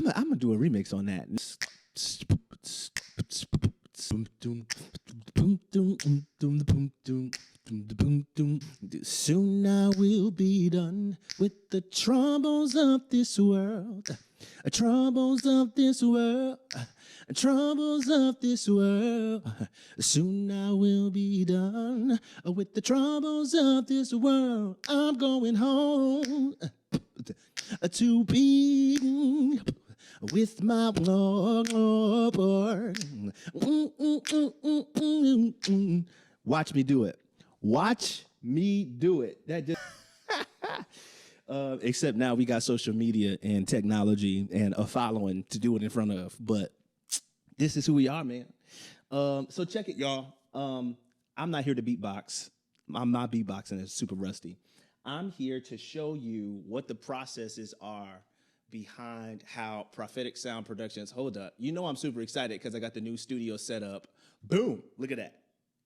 I'm gonna do a remix on that. Soon I will be done with the troubles of this world. Troubles of this world. Troubles of this world. Soon I will be done with the troubles of this world. I'm going home to be with my Lord. Watch me do it. Watch me do it. That just except now we got social media and technology and a following to do it in front of. But this is who we are, man. So check it, y'all. I'm not here to beatbox. I'm not beatboxing. It's super rusty. I'm here to show you what the processes are behind how Prophetic Sound Productions. Hold up. You know I'm super excited because I got the new studio set up. Boom. Look at that.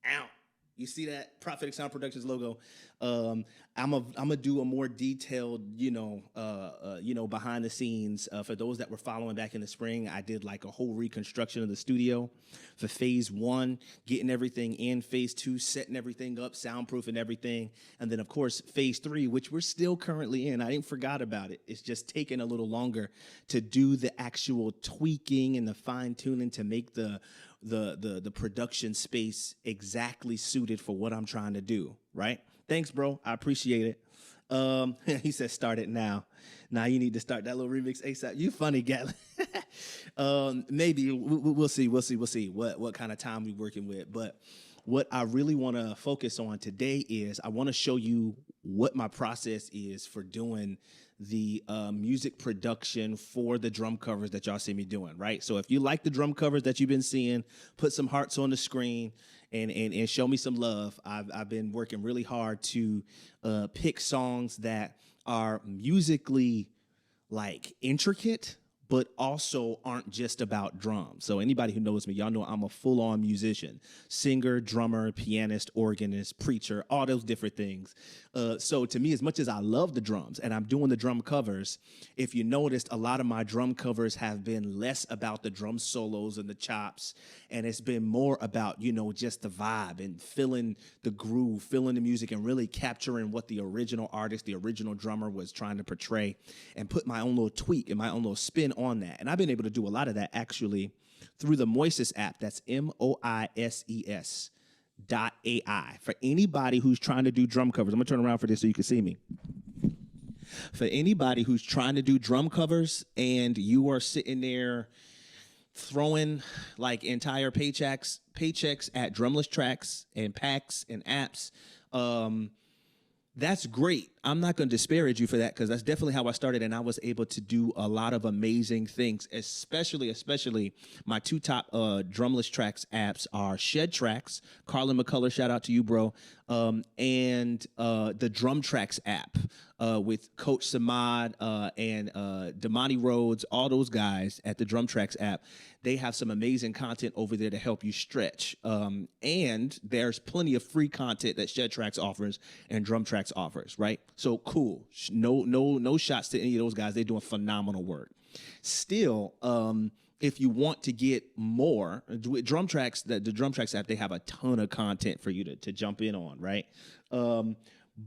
Ow. You see that Prophetic Sound Productions logo? I'm a do a more detailed, behind the scenes. For those that were following back in the spring, I did like a whole reconstruction of the studio for phase 1, getting everything in. Phase 2, setting everything up, soundproofing everything, and then of course phase 3, which we're still currently in. I ain't forgot about it. It's just taking a little longer to do the actual tweaking and the fine tuning to make the production space exactly suited for what I'm trying to do, right? Thanks, bro. I appreciate it. He said, start it now. Now you need to start that little remix ASAP. You funny, Gatlin. Maybe we'll see. We'll see what kind of time we're working with. But what I really want to focus on today is I want to show you what my process is for doing the music production for the drum covers that y'all see me doing, right? So if you like the drum covers that you've been seeing, put some hearts on the screen and show me some love. I've been working really hard to pick songs that are musically like intricate, but also aren't just about drums. So anybody who knows me, y'all know I'm a full-on musician, singer, drummer, pianist, organist, preacher, all those different things. So to me, as much as I love the drums and I'm doing the drum covers, if you noticed, a lot of my drum covers have been less about the drum solos and the chops, and it's been more about, just the vibe and feeling the groove, feeling the music, and really capturing what the original artist, the original drummer was trying to portray, and put my own little tweak and my own little spin on that. And I've been able to do a lot of that actually through the Moises app. That's MOISES.ai. For anybody who's trying to do drum covers, I'm gonna turn around for this so you can see me. For anybody who's trying to do drum covers and you are sitting there throwing like entire paychecks at Drumless Tracks and packs and apps, that's great. I'm not going to disparage you for that because that's definitely how I started, and I was able to do a lot of amazing things, especially my two top Drumless Tracks apps are Shed Tracks, Carlin McCullers, shout out to you, bro, and the Drum Tracks app with Coach Samad and Damani Rhodes, all those guys at the Drum Tracks app. They have some amazing content over there to help you stretch. And there's plenty of free content that Shed Tracks offers and Drum Tracks offers, right? So cool. No shots to any of those guys. They're doing phenomenal work. Still, if you want to get more, Drum Tracks, the Drum Tracks app, they have a ton of content for you to jump in on, right?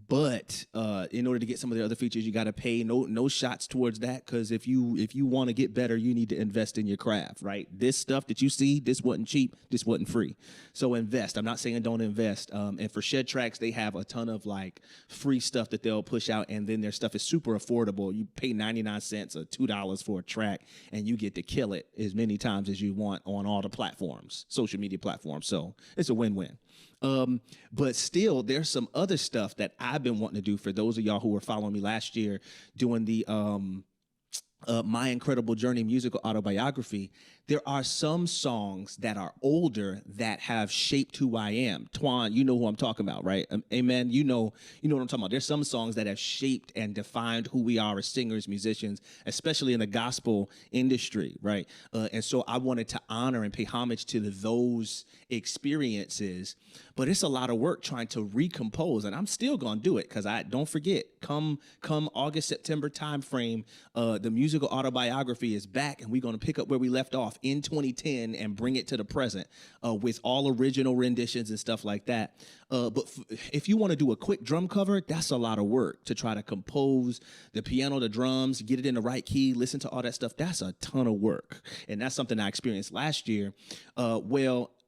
But in order to get some of the other features, you got to pay. No shots towards that, because if you want to get better, you need to invest in your craft, right? This stuff that you see, this wasn't cheap, this wasn't free. So invest. I'm not saying don't invest. And for Shed Tracks, they have a ton of like free stuff that they'll push out, and then their stuff is super affordable. You pay 99 cents or $2 for a track, and you get to kill it as many times as you want on all the platforms, social media platforms. So it's a win-win. But still, there's some other stuff that I've been wanting to do. For those of y'all who were following me last year doing the My Incredible Journey musical autobiography, there are some songs that are older that have shaped who I am. Twan, you know who I'm talking about, right? Amen. You know what I'm talking about. There's some songs that have shaped and defined who we are as singers, musicians, especially in the gospel industry, right? And so I wanted to honor and pay homage to those experiences, but it's a lot of work trying to recompose, and I'm still gonna do it, because I don't forget, come August, September time frame, the music musical autobiography is back, and we're going to pick up where we left off in 2010 and bring it to the present with all original renditions and stuff like that. But if you want to do a quick drum cover, that's a lot of work to try to compose the piano, the drums, get it in the right key, listen to all that stuff. That's a ton of work, and that's something I experienced last year.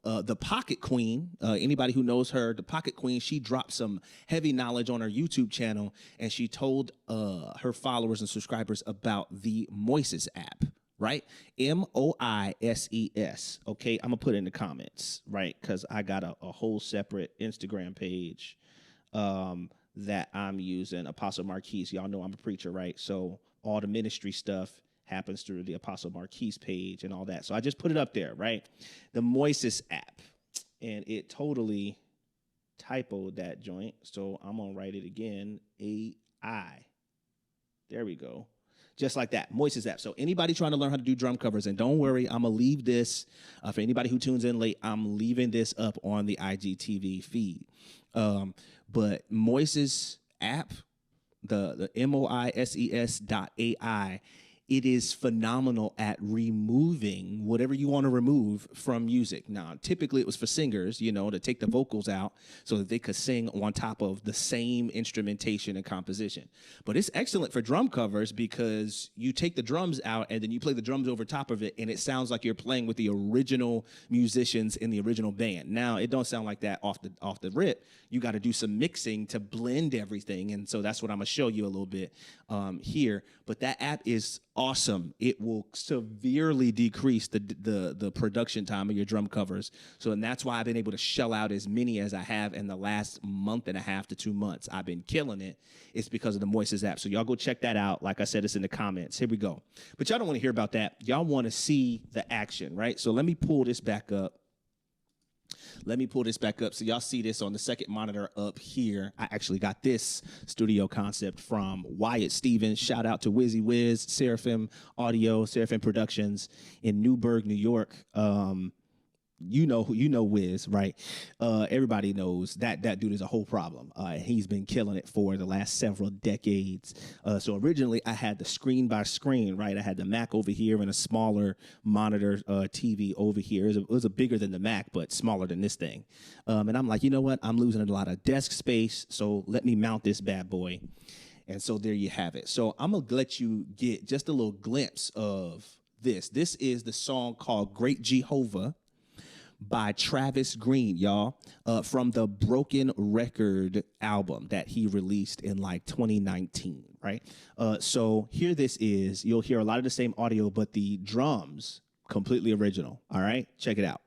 The Pocket Queen, anybody who knows her, the Pocket Queen, she dropped some heavy knowledge on her YouTube channel, and she told her followers and subscribers about the Moises app, right? Moises, okay? I'm going to put it in the comments, right? Because I got a whole separate Instagram page that I'm using, Apostle Marquise. Y'all know I'm a preacher, right? So all the ministry stuff happens through the Apostle Marquise page and all that. So I just put it up there, right? The Moises app. And it totally typoed that joint. So I'm going to write it again. AI. There we go. Just like that. Moises app. So anybody trying to learn how to do drum covers, and don't worry, I'm going to leave this, for anybody who tunes in late, I'm leaving this up on the IGTV feed. But Moises app, the MOISES.ai, it is phenomenal at removing whatever you want to remove from music. Now, typically it was for singers, to take the vocals out so that they could sing on top of the same instrumentation and composition. But it's excellent for drum covers because you take the drums out and then you play the drums over top of it, and it sounds like you're playing with the original musicians in the original band. Now, it don't sound like that off the rip. You got to do some mixing to blend everything, and so that's what I'm going to show you a little bit here. But that app is awesome. It will severely decrease the production time of your drum covers. And that's why I've been able to shell out as many as I have in the last month and a half to 2 months. I've been killing it. It's because of the Moises app. So y'all go check that out. Like I said, it's in the comments. Here we go. But y'all don't want to hear about that. Y'all want to see the action, right? So let me pull this back up. So y'all see this on the second monitor up here. I actually got this studio concept from Wyatt Stevens. Shout out to Wizzy Wiz, Seraphim Audio, Seraphim Productions in Newburgh, New York. You know Wiz, right? Everybody knows that dude is a whole problem. He's been killing it for the last several decades. So originally I had the screen by screen, right? I had the Mac over here and a smaller monitor TV over here. It was a bigger than the Mac, but smaller than this thing. And I'm like, you know what? I'm losing a lot of desk space, so let me mount this bad boy. And so there you have it. So I'm going to let you get just a little glimpse of this. This is the song called Great Jehovah by Travis Green, y'all, from the Broken Record album that he released in like 2019, right? So here this is. You'll hear a lot of the same audio, but the drums, completely original, all right? Check it out.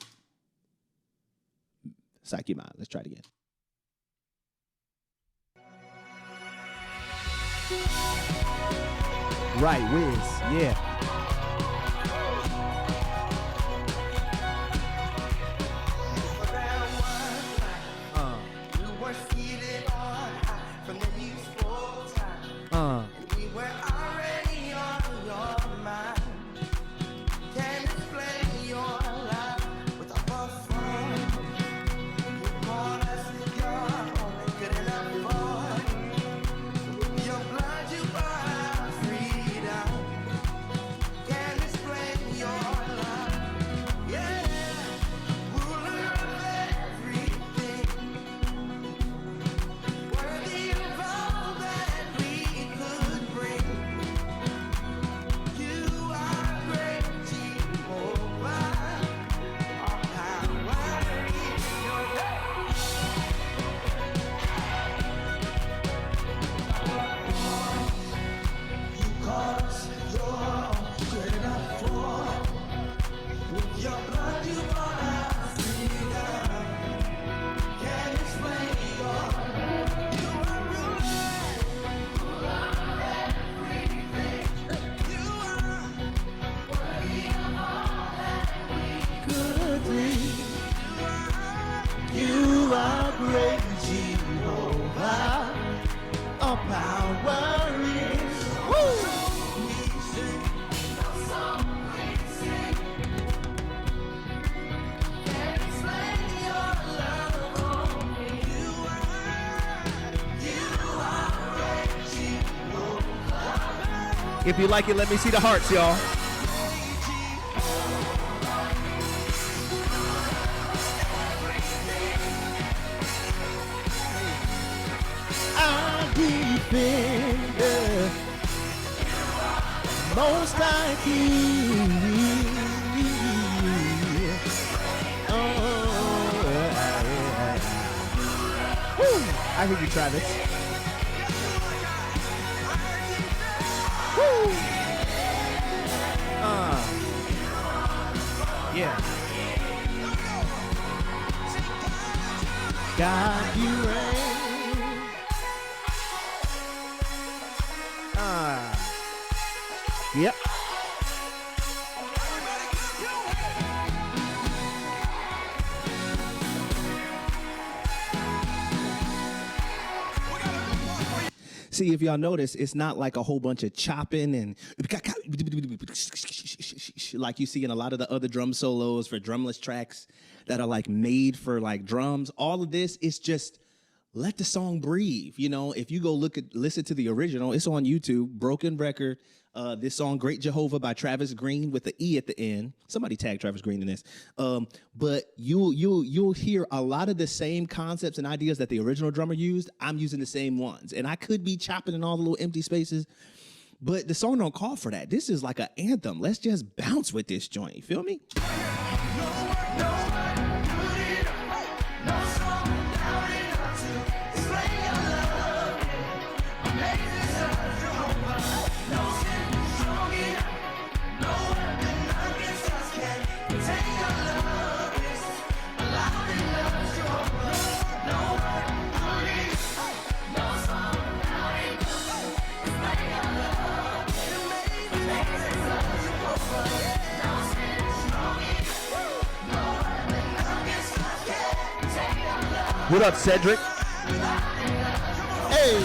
Psych your mind. Let's try it again. Right, Wiz, yeah. If you like it, let me see the hearts, y'all. I'll defend the most I can. I hear you, Travis. Woo! Yeah. God, you reign. Yep. See, if y'all notice, it's not like a whole bunch of chopping and like you see in a lot of the other drum solos for drumless tracks that are like made for like drums. All of this is just let the song breathe. You know, if you go listen to the original, it's on YouTube, Broken Record. This song, Great Jehovah by Travis Green with the E at the end. Somebody tag Travis Green in this. But you'll hear a lot of the same concepts and ideas that the original drummer used. I'm using the same ones. And I could be chopping in all the little empty spaces, but the song don't call for that. This is like an anthem. Let's just bounce with this joint. You feel me? What up, Cedric? Hey!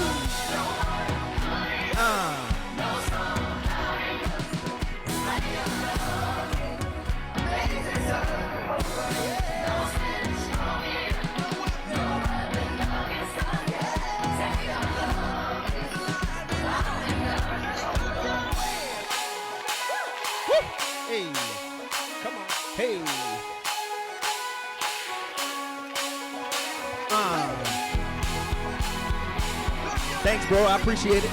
Hey! Come on. Hey! Thanks, bro. I appreciate it.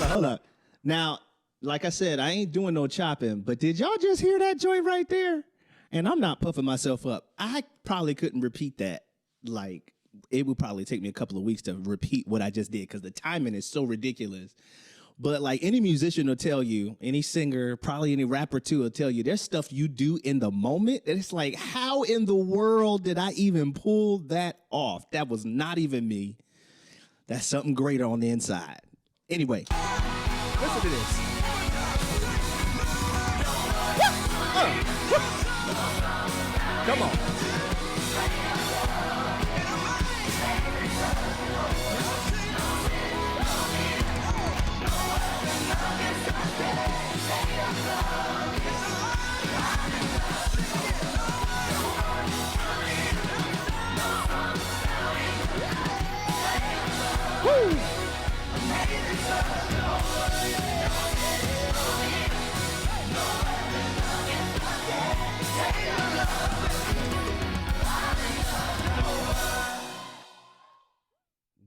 Hold on. Now, like I said, I ain't doing no chopping, but did y'all just hear that joint right there? And I'm not puffing myself up. I probably couldn't repeat that. Like, it would probably take me a couple of weeks to repeat what I just did because the timing is so ridiculous. But like any musician will tell you, any singer, probably any rapper too will tell you, there's stuff you do in the moment that it's like, how in the world did I even pull that off? That was not even me. That's something greater on the inside. Anyway, listen to this. Come on. Woo!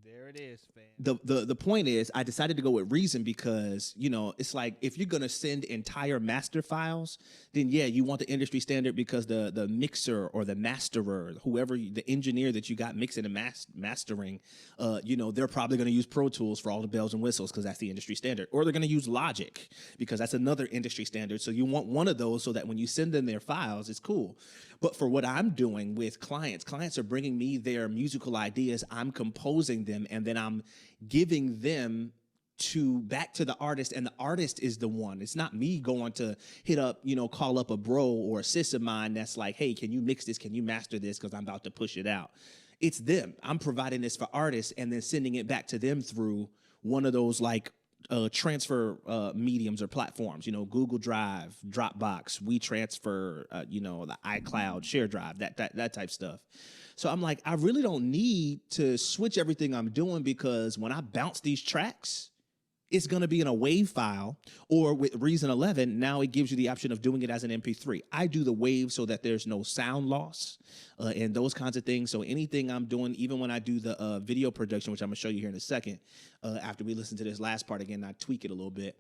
There it is, fam. The point is, I decided to go with Reason because, you know, it's like if you're gonna send entire master files, then yeah, you want the industry standard because the mixer or the masterer, whoever the engineer that you got mixing and mastering, you know, they're probably gonna use Pro Tools for all the bells and whistles because that's the industry standard, or they're gonna use Logic because that's another industry standard. So you want one of those so that when you send them their files, it's cool. But for what I'm doing with clients are bringing me their musical ideas, I'm composing them, and then I'm giving them back to the artist, and the artist is the one. It's not me going to hit up, you know, call up a bro or a sis of mine that's like, hey, can you mix this? Can you master this? Because I'm about to push it out. It's them. I'm providing this for artists and then sending it back to them through one of those like transfer mediums or platforms, you know, Google Drive, Dropbox, WeTransfer, you know, the iCloud, Share Drive, that type stuff. So I'm like, I really don't need to switch everything I'm doing, because when I bounce these tracks, it's going to be in a WAV file, or with Reason 11, now it gives you the option of doing it as an MP3. I do the WAV so that there's no sound loss and those kinds of things. So anything I'm doing, even when I do the video production, which I'm going to show you here in a second, after we listen to this last part again, I tweak it a little bit.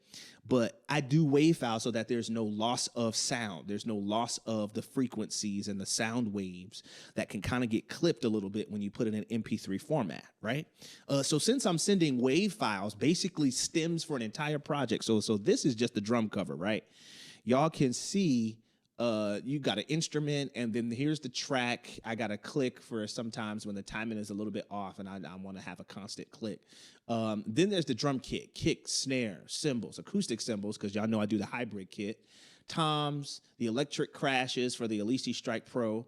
But I do WAV files so that there's no loss of sound. There's no loss of the frequencies and the sound waves that can kind of get clipped a little bit when you put it in MP3 format, right? So since I'm sending WAV files, basically stems for an entire project. So this is just the drum cover, right? Y'all can see you got an instrument, and then here's the track. I got to click for sometimes when the timing is a little bit off and I want to have a constant click. Then there's the drum kit, kick, snare, cymbals, acoustic cymbals, because y'all know I do the hybrid kit, toms, the electric crashes for the Elise Strike Pro,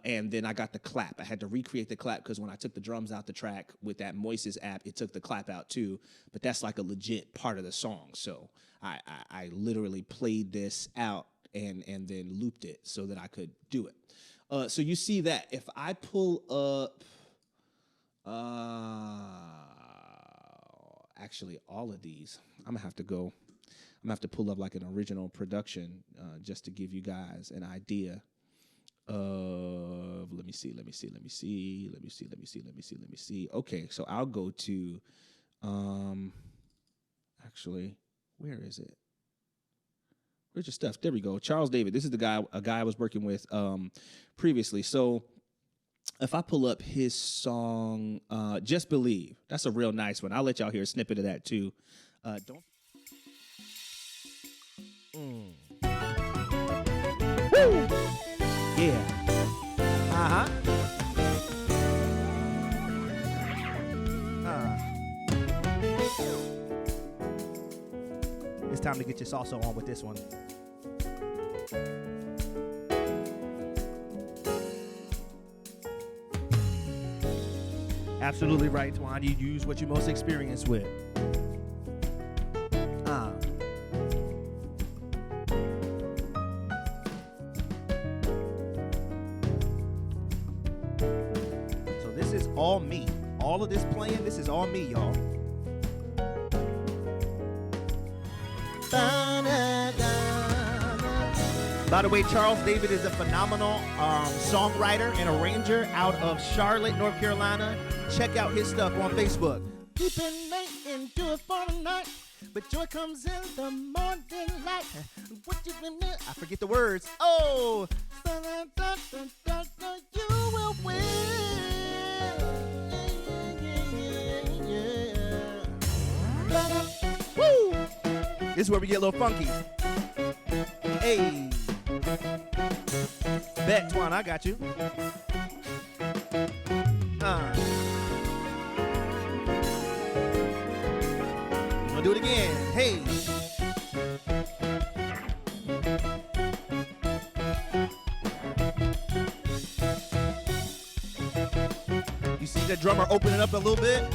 and then I got the clap. I had to recreate the clap because when I took the drums out the track with that Moises app, it took the clap out too, but that's like a legit part of the song. So I literally played this out and then looped it so that I could do it. So you see that if I pull up, actually all of these, I'm gonna have to pull up like an original production just to give you guys an idea of, let me see. Okay, so I'll go to, actually, where is it? Where's your stuff? There we go. Charles David. This is a guy I was working with previously. So if I pull up his song, Just Believe, that's a real nice one. I'll let y'all hear a snippet of that too. Don't. Woo! Yeah. It's time to get your salsa on with this one. Absolutely right, Twan. You use what you're most experienced with. So this is all me. All of this playing, this is all me, y'all. By the way, Charles David is a phenomenal songwriter and arranger out of Charlotte, North Carolina. Check out his stuff on Facebook. We've been waiting, do it for the night, but joy comes in the morning light. What you been doing? I forget the words. Oh, you will win. Woo! This is where we get a little funky. Hey. Bet, Twan, I got you. I'm gonna do it again. Hey. You see the drummer open it up a little bit?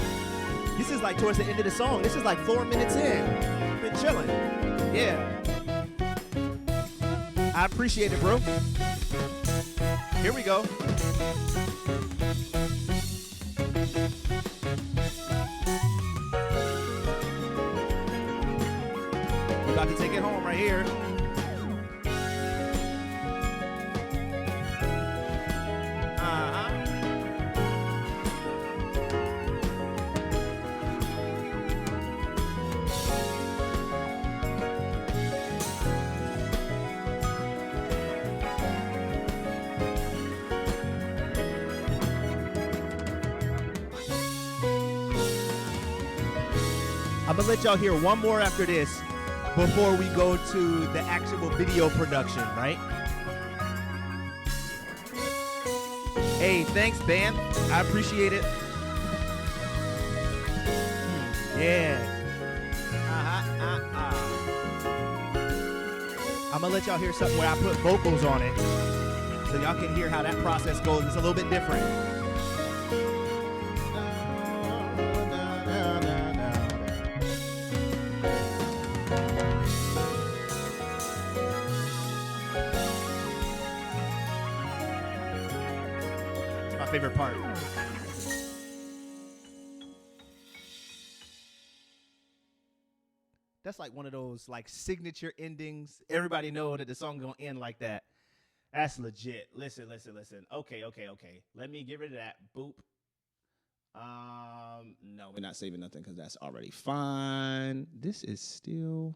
This is like towards the end of the song. This is like 4 minutes in. Been chilling. Yeah. I appreciate it, bro. Here we go. We're about to take it home right here. I'm gonna let y'all hear one more after this before we go to the actual video production, right? Hey, thanks, band. I appreciate it. Yeah. I'm gonna let y'all hear something where I put vocals on it so y'all can hear how that process goes. It's a little bit different. favorite part. That's like one of those like signature endings. Everybody know that the song gonna end like that. That's legit. Listen. Okay. Let me get rid of that. Boop. No, we're not saving nothing because that's already fine. This is still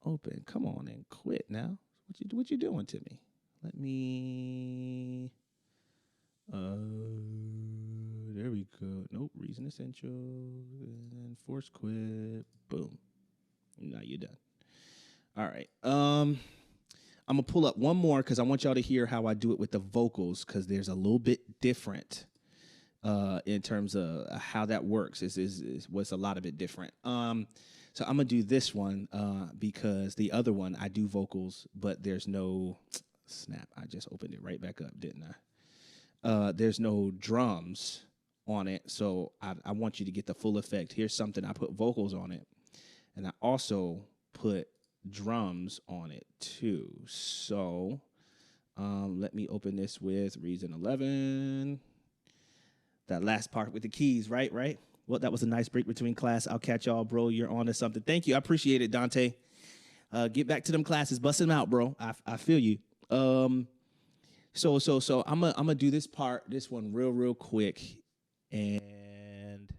open. Come on and quit now. What you doing to me? Let me. There we go. Nope. Reason essential and force quit. Boom. Now you're done. All right. I'm gonna pull up one more because I want y'all to hear how I do it with the vocals because there's a little bit different in terms of how that works. Is what's a lot of it different. So I'm gonna do this one because the other one I do vocals, but there's no snap. I just opened it right back up, didn't I? There's no drums on it, so I want you to get the full effect. Here's something I put vocals on it, and I also put drums on it too. So let me open this with Reason 11. That last part with the keys, right? Well, that was a nice break between class. I'll catch y'all, bro. You're on to something. Thank you. I appreciate it, Dante. Get back to them classes. Bust them out, bro. I feel you. So I'm gonna do this one real quick. And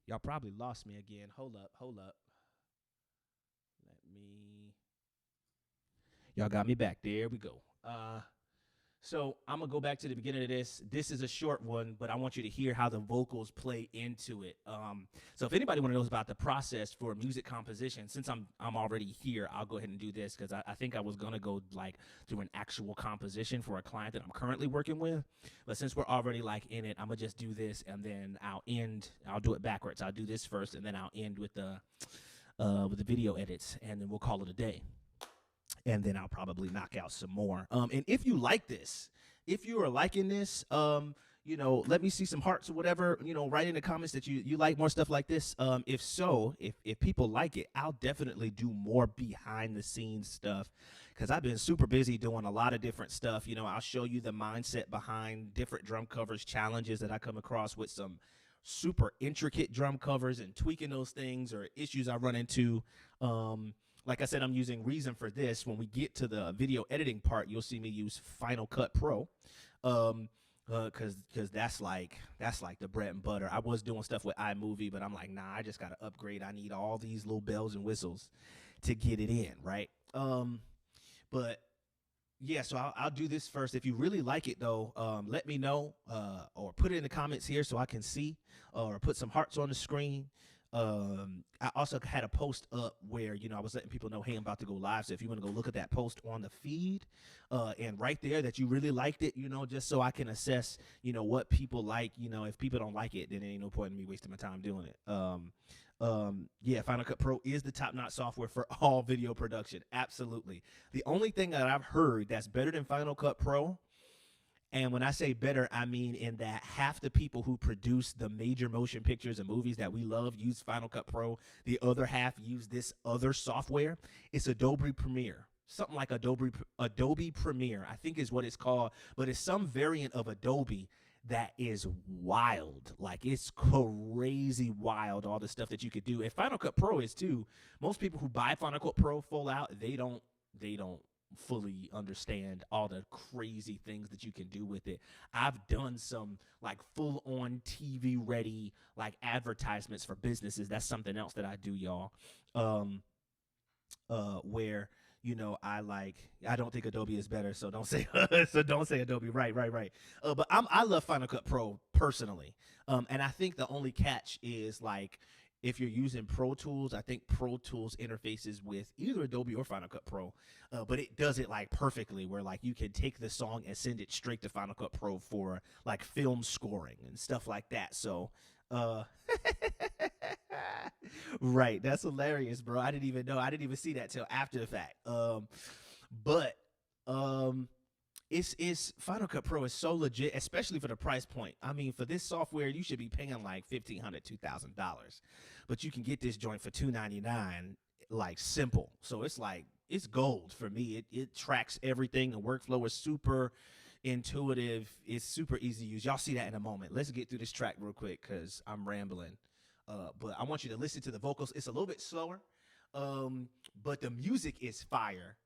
y'all probably lost me again. Hold up. Y'all got me back. There we go. So I'm going to go back to the beginning of this. This is a short one, but I want you to hear how the vocals play into it. So if anybody want to know about the process for music composition, since I'm already here, I'll go ahead and do this because I think I was going to go like through an actual composition for a client that I'm currently working with. But since we're already like in it, I'm going to just do this and then I'll do it backwards. I'll do this first and then I'll end with the video edits and then we'll call it a day. And then I'll probably knock out some more. And if you like this, if you are liking this, let me see some hearts or whatever, write in the comments that you like more stuff like this. If so, if people like it, I'll definitely do more behind the scenes stuff because I've been super busy doing a lot of different stuff. I'll show you the mindset behind different drum covers, challenges that I come across with some super intricate drum covers and tweaking those things or issues I run into. Like I said, I'm using Reason for this. When we get to the video editing part, you'll see me use Final Cut Pro, because that's like the bread and butter. I was doing stuff with iMovie, but I'm like, nah, I just got to upgrade. I need all these little bells and whistles to get it in, right? But yeah, so I'll do this first. If you really like it, though, let me know or put it in the comments here so I can see, or put some hearts on the screen. I also had a post up where, I was letting people know, hey, I'm about to go live. So if you want to go look at that post on the feed, and right there that you really liked it, just so I can assess, what people like, if people don't like it, then there ain't no point in me wasting my time doing it. Yeah, Final Cut Pro is the top-notch software for all video production. Absolutely. The only thing that I've heard that's better than Final Cut Pro, and when I say better, I mean in that half the people who produce the major motion pictures and movies that we love use Final Cut Pro. The other half use this other software. It's Adobe Premiere. Something like Adobe Premiere, I think is what it's called. But it's some variant of Adobe that is wild. Like, it's crazy wild, all the stuff that you could do. And Final Cut Pro is too. Most people who buy Final Cut Pro full out, they don't fully understand all the crazy things that you can do with it. I've done some like full on TV ready like advertisements for businesses. That's something else that I do, y'all. Where I don't think Adobe is better, so don't say Adobe. Right. But I love Final Cut Pro personally. And I think the only catch is like, if you're using Pro Tools, I think Pro Tools interfaces with either Adobe or Final Cut Pro, but it does it like perfectly where like you can take the song and send it straight to Final Cut Pro for like film scoring and stuff like that. So, right. That's hilarious, bro. I didn't even know. I didn't even see that till after the fact. It's Final Cut Pro is so legit, especially for the price point. I mean, for this software, you should be paying like $1,500, $2,000, but you can get this joint for $299, like simple. So it's like, it's gold for me. It tracks everything. The workflow is super intuitive. It's super easy to use. Y'all see that in a moment. Let's get through this track real quick because I'm rambling. But I want you to listen to the vocals. It's a little bit slower, but the music is fire.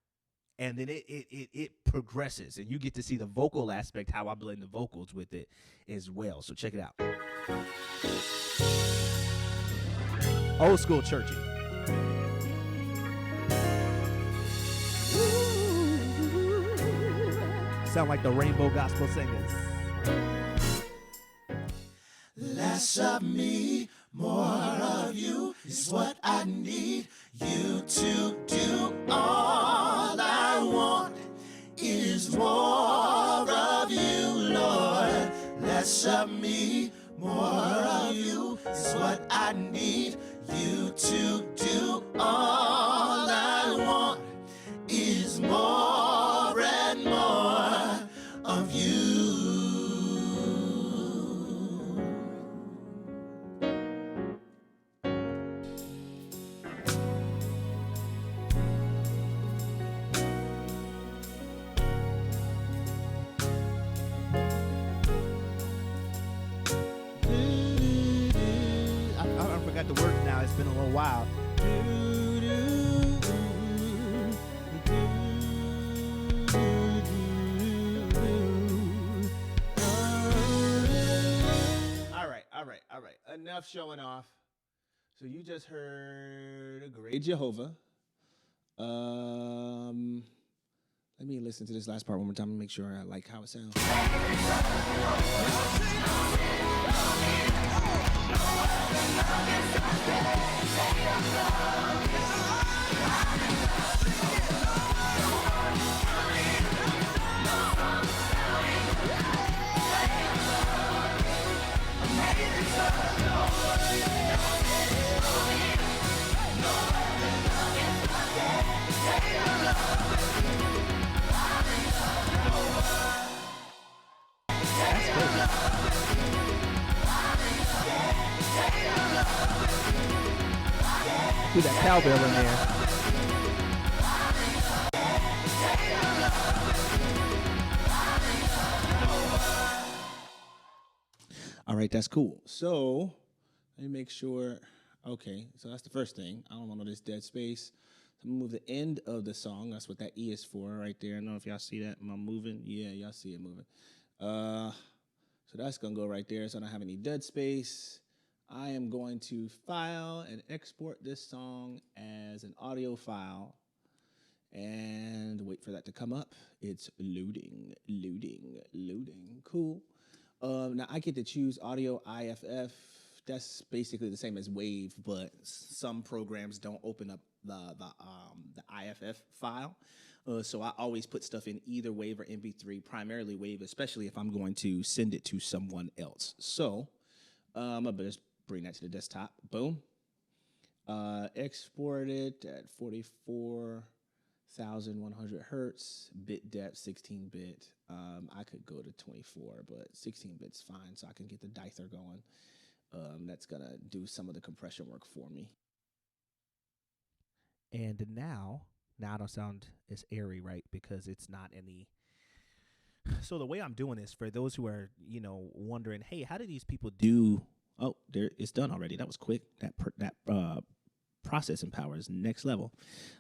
And then it progresses, and you get to see the vocal aspect, how I blend the vocals with it as well. So check it out. Old school churchy. Sound like the Rainbow Gospel Singers. Less of me, more of you is what I need you to do. All I want is more of you, Lord. Less of me, more of you is what I need you to do. All I want is more and more of you. I forgot the words now. It's been a little while. All right. Enough showing off. So you just heard a great Jehovah. Let me listen to this last part one more time and make sure I like how it sounds. Do that cowbell in there. All right, that's cool. So let me make sure. Okay, so that's the first thing. I don't want all this dead space. So I'm gonna move the end of the song. That's what that E is for right there. I don't know if y'all see that. Am I moving? Yeah, y'all see it moving. So that's gonna go right there. So I don't have any dead space. I am going to file and export this song as an audio file and wait for that to come up. It's loading. Cool. Now I get to choose audio IFF. That's basically the same as WAV, but some programs don't open up the IFF file. So I always put stuff in either WAV or MP3, primarily WAV, especially if I'm going to send it to someone else. So I'm gonna just bring that to the desktop. Boom. Export it at 44,100 hertz, bit depth 16-bit. I could go to 24, but 16-bit's fine, so I can get the Dyther going. That's gonna do some of the compression work for me. And now I don't sound as airy, right? Because it's not any. So the way I'm doing this, for those who are, wondering, hey, how do these people do? Oh, there, it's done already. That was quick. That processing power is next level.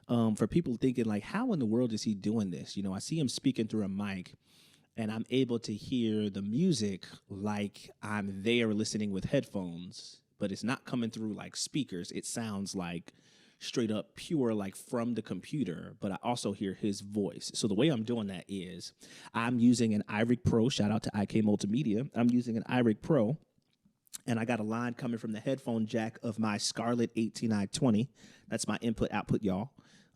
For people thinking like, how in the world is he doing this? I see him speaking through a mic, and I'm able to hear the music like I'm there listening with headphones, but it's not coming through like speakers. It sounds like straight up pure, like from the computer, but I also hear his voice. So the way I'm doing that is I'm using an iRig Pro. Shout out to IK Multimedia. I'm using an iRig Pro, and I got a line coming from the headphone jack of my Scarlett 18i20. That's my input-output, y'all.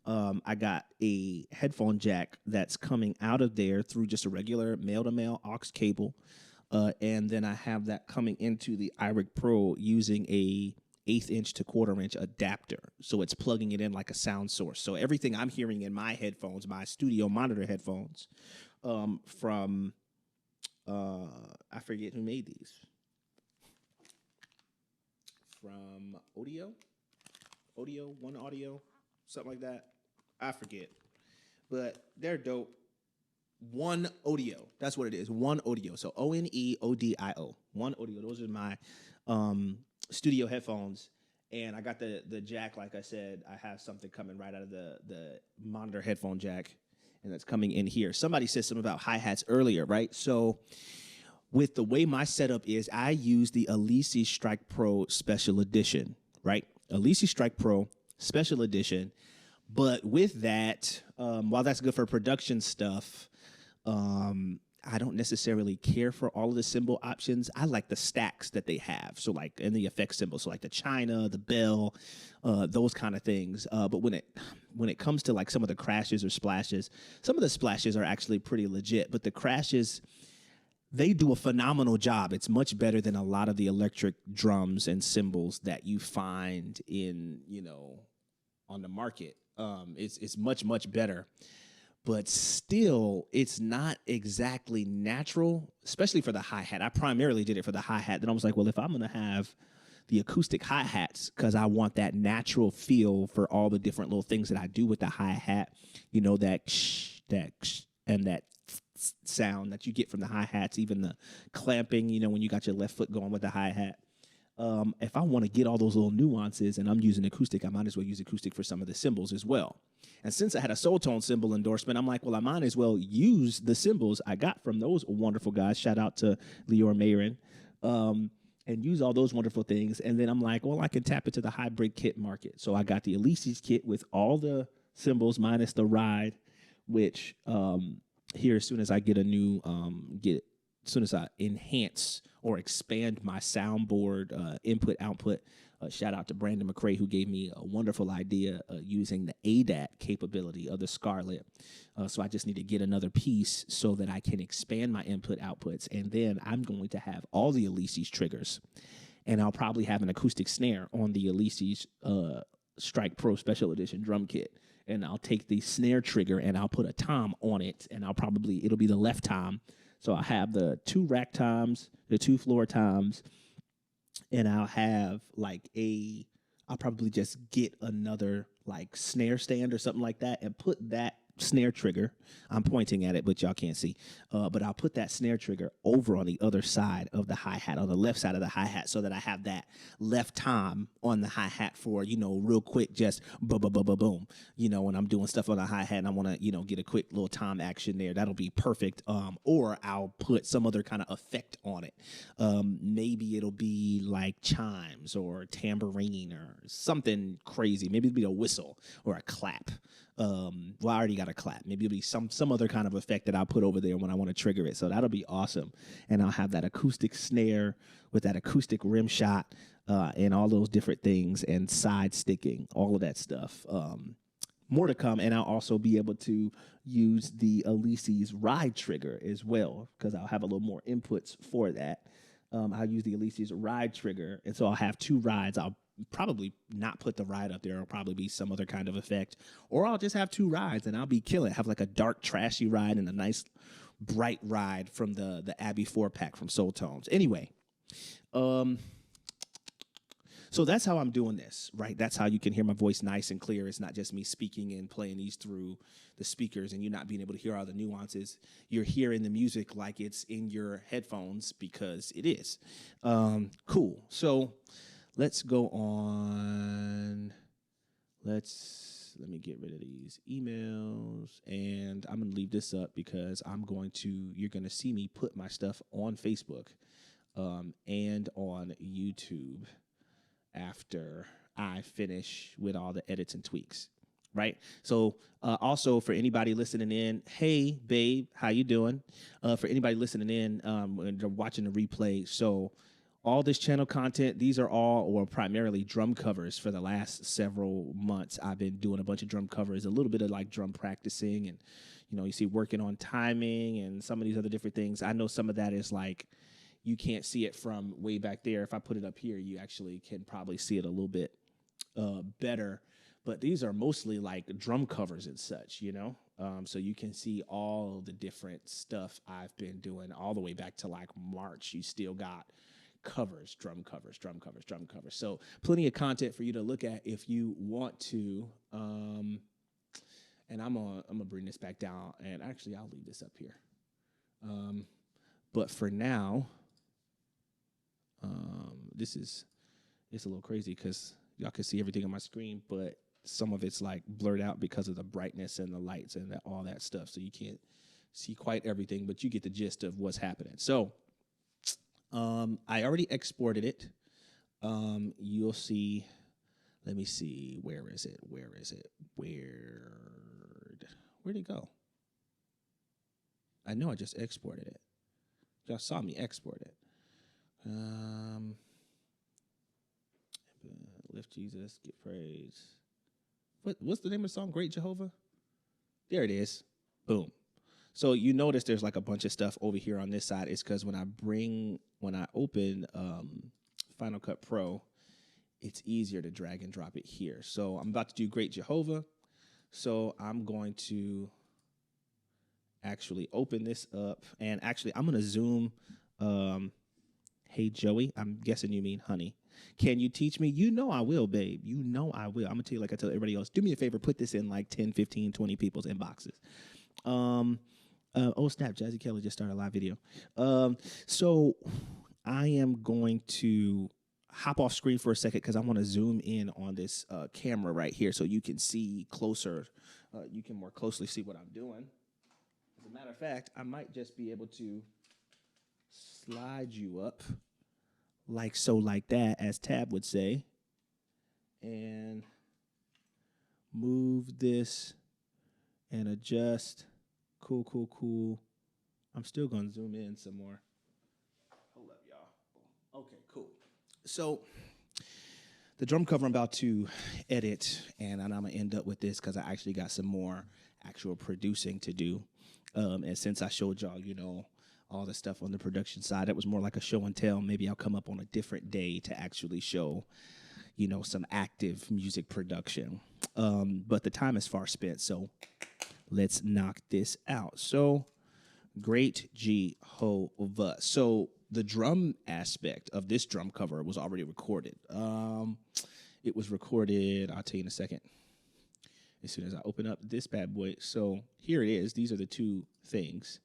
I got a headphone jack that's coming out of there through just a regular male-to-male aux cable, and then I have that coming into the iRig Pro using a 1/8 inch to 1/4 inch adapter. So it's plugging it in like a sound source. So everything I'm hearing in my headphones, my studio monitor headphones, from I forget who made these. From Audio, One Audio, something like that. I forget, but they're dope. One Audio. That's what it is. One Audio. So Oneodio. One Audio. Those are my studio headphones. And I got the jack, like I said. I have something coming right out of the monitor headphone jack, and that's coming in here. Somebody said something about hi-hats earlier, right? So with the way my setup is, I use the Alesis Strike Pro Special Edition, right? Alesis Strike Pro Special Edition. But with that, while that's good for production stuff, I don't necessarily care for all of the cymbal options. I like the stacks that they have. So like, and the effect symbols, so like the China, the bell, those kind of things. But when it comes to like some of the crashes or splashes, some of the splashes are actually pretty legit, but the crashes, they do a phenomenal job. It's much better than a lot of the electric drums and cymbals that you find in, on the market. It's much better. But still, it's not exactly natural, especially for the hi-hat. I primarily did it for the hi-hat. Then I was like, well, if I'm going to have the acoustic hi-hats, because I want that natural feel for all the different little things that I do with the hi-hat, that and that sound that you get from the hi-hats, even the clamping, when you got your left foot going with the hi-hat. If I want to get all those little nuances and I'm using acoustic, I might as well use acoustic for some of the cymbals as well. And since I had a Soul Tone cymbal endorsement, I'm like, well, I might as well use the cymbals I got from those wonderful guys. Shout out to Lior Mayron. And use all those wonderful things. And then I'm like, well, I can tap into the hybrid kit market. So I got the Alesis kit with all the cymbals minus the ride, which here, as soon as I get a new, as soon as I enhance or expand my soundboard input output, shout out to Brandon McCrae, who gave me a wonderful idea using the ADAT capability of the Scarlett. So I just need to get another piece so that I can expand my input outputs. And then I'm going to have all the Alesis triggers. And I'll probably have an acoustic snare on the Alesis Strike Pro Special Edition drum kit. And I'll take the snare trigger and I'll put a tom on it. And it'll be the left tom. So I'll have the 2 rack toms, the 2 floor toms, and I'll have I'll probably just get another like snare stand or something like that and put that snare trigger. I'm pointing at it, but y'all can't see. But I'll put that snare trigger over on the other side of the hi-hat, on the left side of the hi-hat, so that I have that left tom on the hi-hat for, real quick, just boom. When I'm doing stuff on the hi-hat and I want to, get a quick little tom action there, that'll be perfect. Or I'll put some other kind of effect on it. Maybe it'll be like chimes or tambourine or something crazy. Maybe it'll be a whistle or a clap. Well, I already got a clap. Maybe it'll be some other kind of effect that I'll put over there when I want to trigger it. So that'll be awesome. And I'll have that acoustic snare with that acoustic rim shot and all those different things and side sticking, all of that stuff. More to come. And I'll also be able to use the Alesis ride trigger as well, because I'll have a little more inputs for that. I'll use the Alesis ride trigger. And so I'll have 2 rides. I'll probably not put the ride up there. It'll probably be some other kind of effect. Or I'll just have 2 rides and I'll be killing. Have like a dark, trashy ride and a nice, bright ride from the Abbey 4-pack from Soul Tones. Anyway, so that's how I'm doing this, right? That's how you can hear my voice nice and clear. It's not just me speaking and playing these through the speakers and you not being able to hear all the nuances. You're hearing the music like it's in your headphones, because it is. Cool. So let's go on. Let me get rid of these emails, and I'm going to leave this up because you're going to see me put my stuff on Facebook and on YouTube after I finish with all the edits and tweaks, right? So also for anybody listening in, hey, babe, how you doing? For anybody listening in and watching the replay, so all this channel content, these are all or primarily drum covers. For the last several months, I've been doing a bunch of drum covers, a little bit of like drum practicing, and you see working on timing and some of these other different things. I know some of that is like you can't see it from way back there. If I put it up here, you actually can probably see it a little bit better. But these are mostly like drum covers and such, so you can see all the different stuff I've been doing all the way back to like March. You still got covers, drum covers. So plenty of content for you to look at if you want to. And I'm gonna bring this back down, and actually I'll leave this up here. But for now, it's a little crazy because y'all can see everything on my screen, but some of it's like blurred out because of the brightness and the lights and all that stuff. So you can't see quite everything, but you get the gist of what's happening. So I already exported it. You'll see. Let me see. Where is it? Where'd it go? I know I just exported it. Y'all saw me export it. Lift Jesus, get praise. What's the name of the song? Great Jehovah? There it is. Boom. So you notice there's like a bunch of stuff over here on this side. It's because when I open Final Cut Pro, it's easier to drag and drop it here. So I'm about to do Great Jehovah. So I'm going to actually open this up. And actually, I'm going to zoom. Hey, Joey, I'm guessing you mean honey. Can you teach me? You know I will, babe. You know I will. I'm going to tell you like I tell everybody else. Do me a favor. Put this in like 10, 15, 20 people's inboxes. Oh, snap. Jazzy Kelly just started a live video. So I am going to hop off screen for a second because I want to zoom in on this camera right here so you can see closer. You can more closely see what I'm doing. As a matter of fact, I might just be able to slide you up like so, like that, as Tab would say, and move this and adjust. Cool. I'm still going to zoom in some more. Hold up, y'all. Okay, cool. So the drum cover I'm about to edit, and I'm going to end up with this because I actually got some more actual producing to do. And since I showed y'all, all the stuff on the production side, it was more like a show and tell. Maybe I'll come up on a different day to actually show, some active music production. But the time is far spent, so let's knock this out. So, Great Jehovah. So the drum aspect of this drum cover was already recorded. It was recorded, I'll tell you in a second, as soon as I open up this bad boy. So here it is. These are the two things.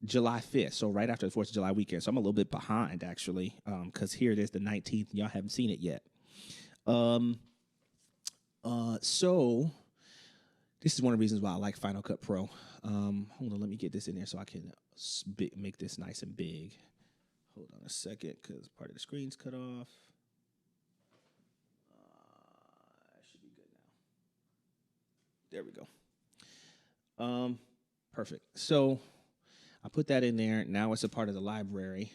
July 5th, so right after the 4th of July weekend. So I'm a little bit behind, actually, because here it is, the 19th, and y'all haven't seen it yet. So this is one of the reasons why I like Final Cut Pro. Hold on, let me get this in there so I can make this nice and big. Hold on a second, because part of the screen's cut off. Should be good now. There we go. Perfect. So I put that in there. Now it's a part of the library.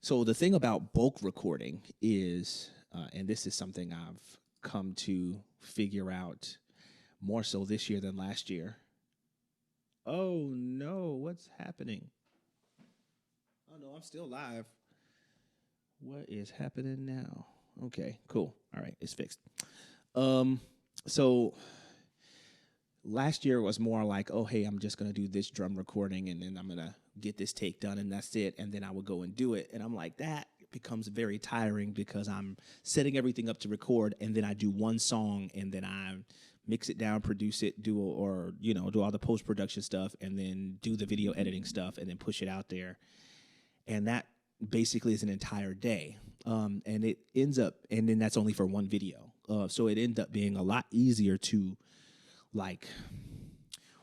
So the thing about bulk recording is, and this is something I've come to figure out more so this year than last year. Oh, no. What's happening? Oh, no, I'm still live. What is happening now? Okay, cool. All right, it's fixed. So last year was more like, oh, hey, I'm just going to do this drum recording, and then I'm going to get this take done, and that's it. And then I would go and do it. And I'm like, that becomes very tiring because I'm setting everything up to record, and then I do one song, and then I mix it down, produce it, do all the post-production stuff, and then do the video editing stuff, and then push it out there. And that basically is an entire day. And it ends up, and then that's only for one video. So it ends up being a lot easier to, like,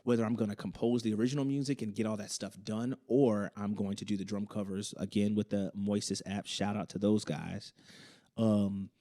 whether I'm going to compose the original music and get all that stuff done, or I'm going to do the drum covers, again, with the Moises app. Shout out to those guys. I'm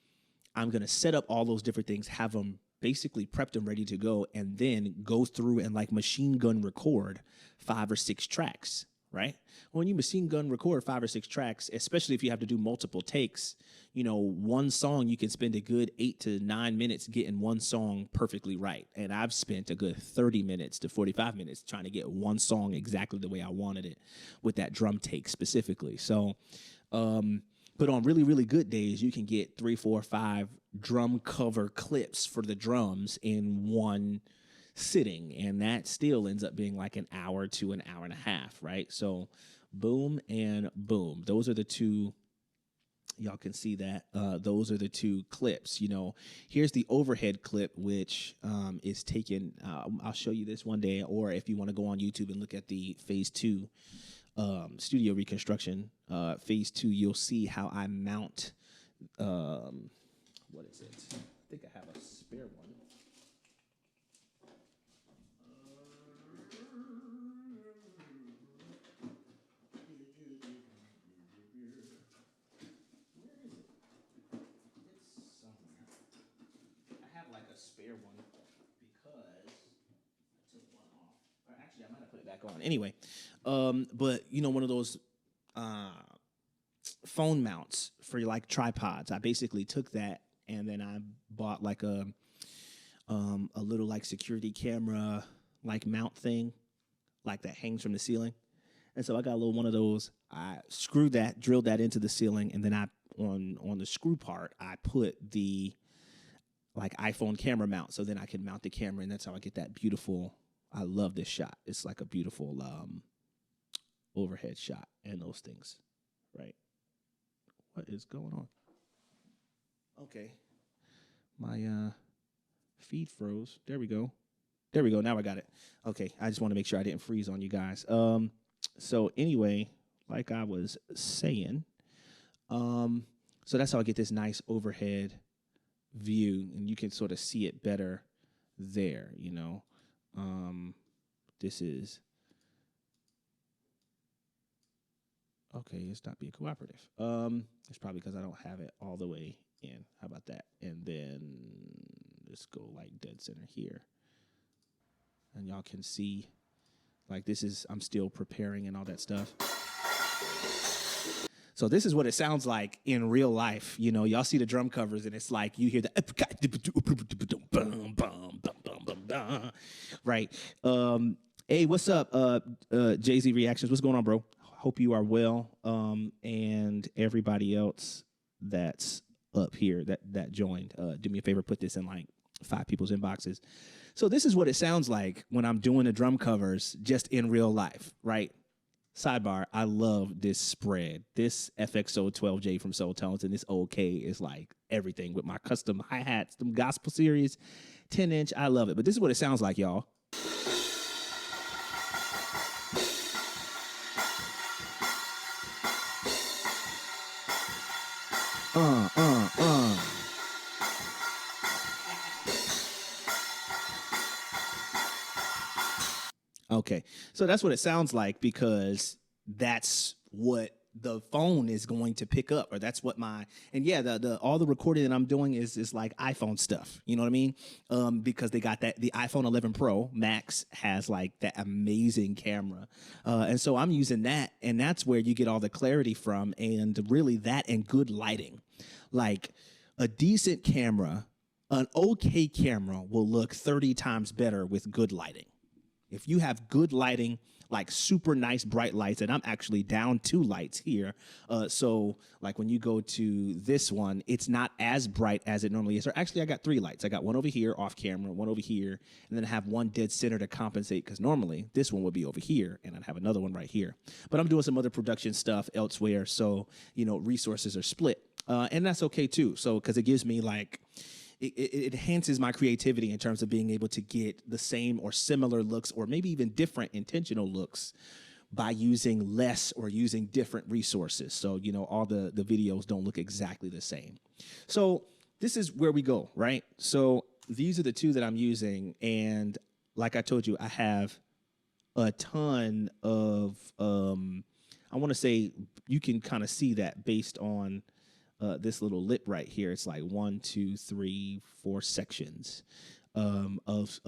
going to set up all those different things, have them basically prepped and ready to go, and then go through and, like, machine gun record 5 or 6 tracks, right? When you machine gun record 5 or 6 tracks, especially if you have to do multiple takes, one song, you can spend a good 8 to 9 minutes getting one song perfectly right. And I've spent a good 30 minutes to 45 minutes trying to get one song exactly the way I wanted it with that drum take specifically. So, but on really, really good days, you can get 3, 4, 5 drum cover clips for the drums in one sitting, and that still ends up being like an hour to an hour and a half, right? So boom and boom. Those are the two Y'all can see that. Those are the two clips. You know, here's the overhead clip, which is taken. I'll show you this one day, or if you want to go on YouTube and look at the phase 2 studio reconstruction, phase 2, you'll see how I mount. What is it? I think I have a spare one. Spare one because I took one off. Or actually, I might have put it back on. Anyway, but you know, one of those phone mounts for like tripods. I basically took that and then I bought like a little like security camera like mount thing, like that hangs from the ceiling. And so I got a little one of those. I screwed that, drilled that into the ceiling, and then I on the screw part, I put the like iPhone camera mount, so then I can mount the camera, and that's how I get that beautiful. I love this shot. It's like a beautiful overhead shot and those things, right? What is going on? Okay, my feed froze. There we go. There we go. Now I got it. Okay, I just want to make sure I didn't freeze on you guys. So anyway, like I was saying, so that's how I get this nice overhead view, and you can sort of see it better there, you know. This is okay. It's not being cooperative. It's probably because I don't have it all the way in. How about that? And then let's go like dead center here, and y'all can see like this is I'm still preparing and all that stuff. So this is what it sounds like in real life. You know, y'all see the drum covers, and it's like you hear the right. Hey, what's up, Jay-Z Reactions? What's going on, bro? Hope you are well. And everybody else that's up here that joined, do me a favor, put this in like 5 people's inboxes. So this is what it sounds like when I'm doing the drum covers just in real life, right? Sidebar, I love this spread. This FXO 12J from Soul Tones and this OK is like everything with my custom hi-hats, them gospel series, 10-inch. I love it. But this is what it sounds like, y'all. Okay, so that's what it sounds like because that's what the phone is going to pick up, or that's what and yeah, the all the recording that I'm doing is like iPhone stuff. You know what I mean? Because they got the iPhone 11 Pro Max has like that amazing camera, and so I'm using that, and that's where you get all the clarity from, and really that and good lighting, like a decent camera, an okay camera will look 30 times better with good lighting. If you have good lighting, like super nice bright lights, and I'm actually down 2 lights here. So like when you go to this one, it's not as bright as it normally is. Or actually I got 3 lights. I got one over here off camera, one over here, and then I have one dead center to compensate because normally this one would be over here and I'd have another one right here. But I'm doing some other production stuff elsewhere. So, you know, resources are split. And that's okay too. So, because it gives me like, it enhances my creativity in terms of being able to get the same or similar looks or maybe even different intentional looks by using less or using different resources. So, you know, all the videos don't look exactly the same. So this is where we go, right? So these are the 2 that I'm using. And like I told you, I have a ton of, I want to say you can kind of see that based on this little lip right here. It's like 1, 2, 3, 4 sections of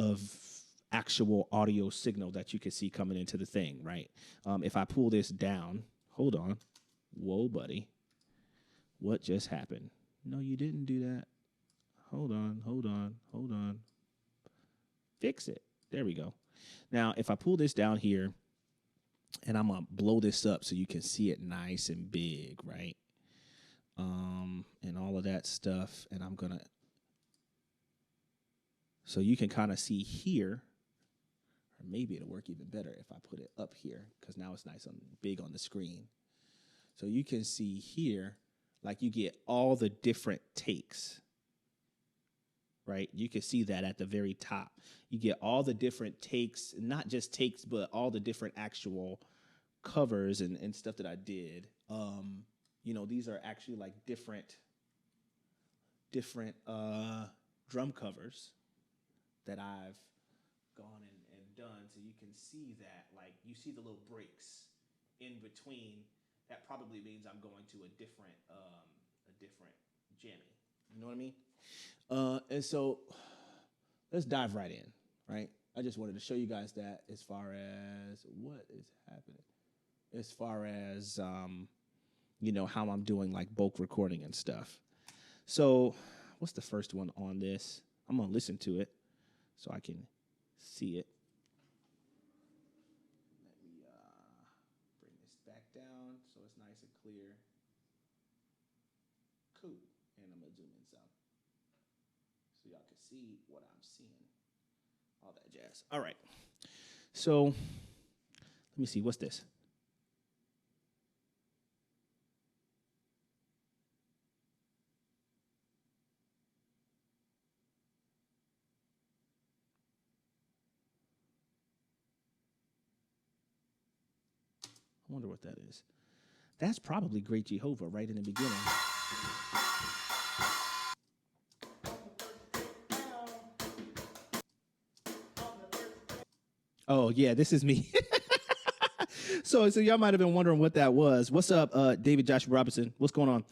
actual audio signal that you can see coming into the thing, right? If I pull this down, hold on. Whoa, buddy. What just happened? No, you didn't do that. Hold on. Fix it. There we go. Now, if I pull this down here, and I'm going to blow this up so you can see it nice and big, right? And all of that stuff. And I'm going to, so you can kind of see here, or maybe it'll work even better if I put it up here because now it's nice and big on the screen. So you can see here, Like you get all the different takes, right? You can see that at the very top. You get all the different takes, not just takes, but all the different actual covers and stuff that I did. These are actually like different drum covers that I've gone and done. So you can see that, like, you see the little breaks in between. That probably means I'm going to a different jammy. You know what I mean? And so let's dive right in, right? I just wanted to show you guys that as far as what is happening, as far as, how I'm doing like bulk recording and stuff. So what's the first one on this? I'm going to listen to it so I can see it. Let me bring this back down so it's nice and clear. Cool. And I'm going to zoom in some so y'all can see what I'm seeing. All that jazz. All right. So let me see. What's this? I wonder what that is. That's probably Great Jehovah right in the beginning. Oh, yeah, this is me. So y'all might have been wondering what that was. What's up, David Joshua Robinson? What's going on?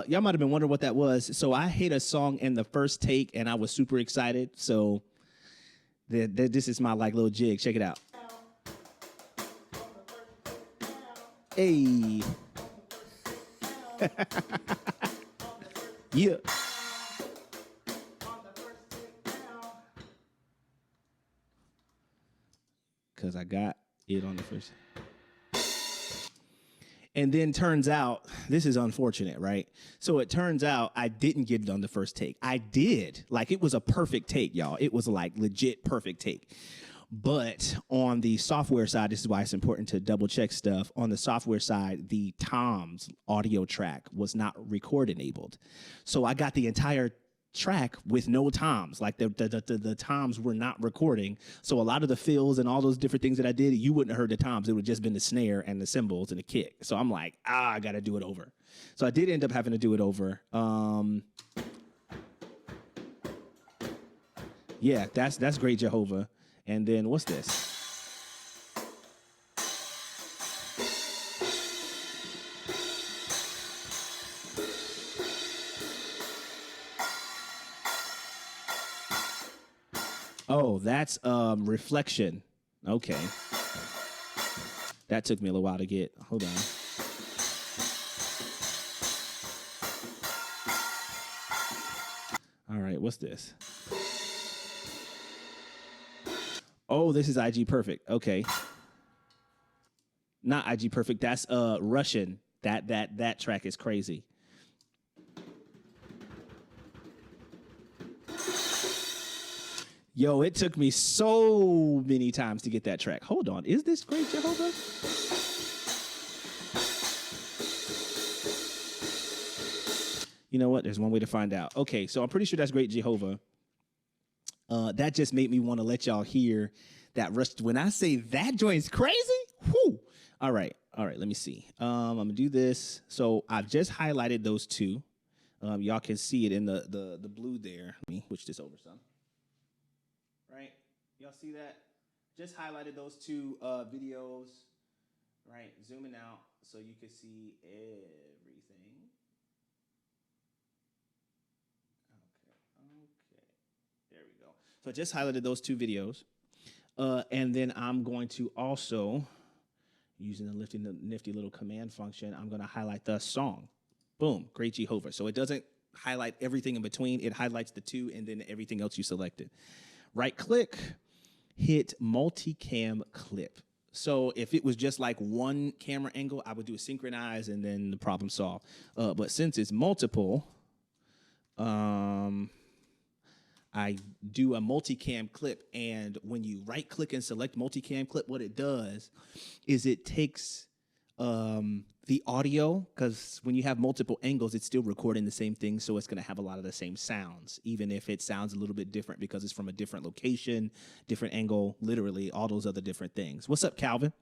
Y'all might have been wondering what that was. So I hit a song in the first take, and I was super excited. So this is my like little jig. Check it out. Hey. Yeah. Because I got it on the first. And then turns out, this is unfortunate, right? So it turns out I didn't get it on the first take. I did. Like, it was a perfect take, y'all. It was like legit perfect take. But on the software side, this is why it's important to double check stuff. On the software side, the Tom's audio track was not record enabled. So I got the entire track with no toms. Like the toms were not recording. So a lot of the fills and all those different things that I did, you wouldn't have heard the toms. It would have just been the snare and the cymbals and the kick. So I'm like, I got to do it over. So I did end up having to do it over. Yeah, that's Great Jehovah. And then what's this? Oh, that's Reflection. Okay. That took me a little while to get. Hold on. All right, what's this? Oh, this is IG Perfect. Okay. Not IG Perfect. That's Russian. That track is crazy. Yo, it took me so many times to get that track. Hold on. Is this Great Jehovah? You know what? There's one way to find out. Okay, so I'm pretty sure that's Great Jehovah. That just made me want to let y'all hear that rush. When I say that joint's crazy, whoo. All right, let me see. I'm going to do this. So I've just highlighted those two. Y'all can see it in the blue there. Let me switch this over some. Right? Y'all see that? Just highlighted those two videos. Right? Zooming out so you can see everything. Okay. There we go. So I just highlighted those two videos. And then I'm going to also, using the nifty little command function, I'm going to highlight the song. Boom, Great Jehovah. So it doesn't highlight everything in between. It highlights the two and then everything else you selected. Right click, hit multicam clip. So if it was just like one camera angle, I would do a synchronize and then the problem solved. But since it's multiple, I do a multicam clip. And when you right click and select multicam clip, what it does is it takes The audio, because when you have multiple angles, it's still recording the same thing, so it's going to have a lot of the same sounds, even if it sounds a little bit different because it's from a different location, different angle, literally all those other different things. What's up, Calvin?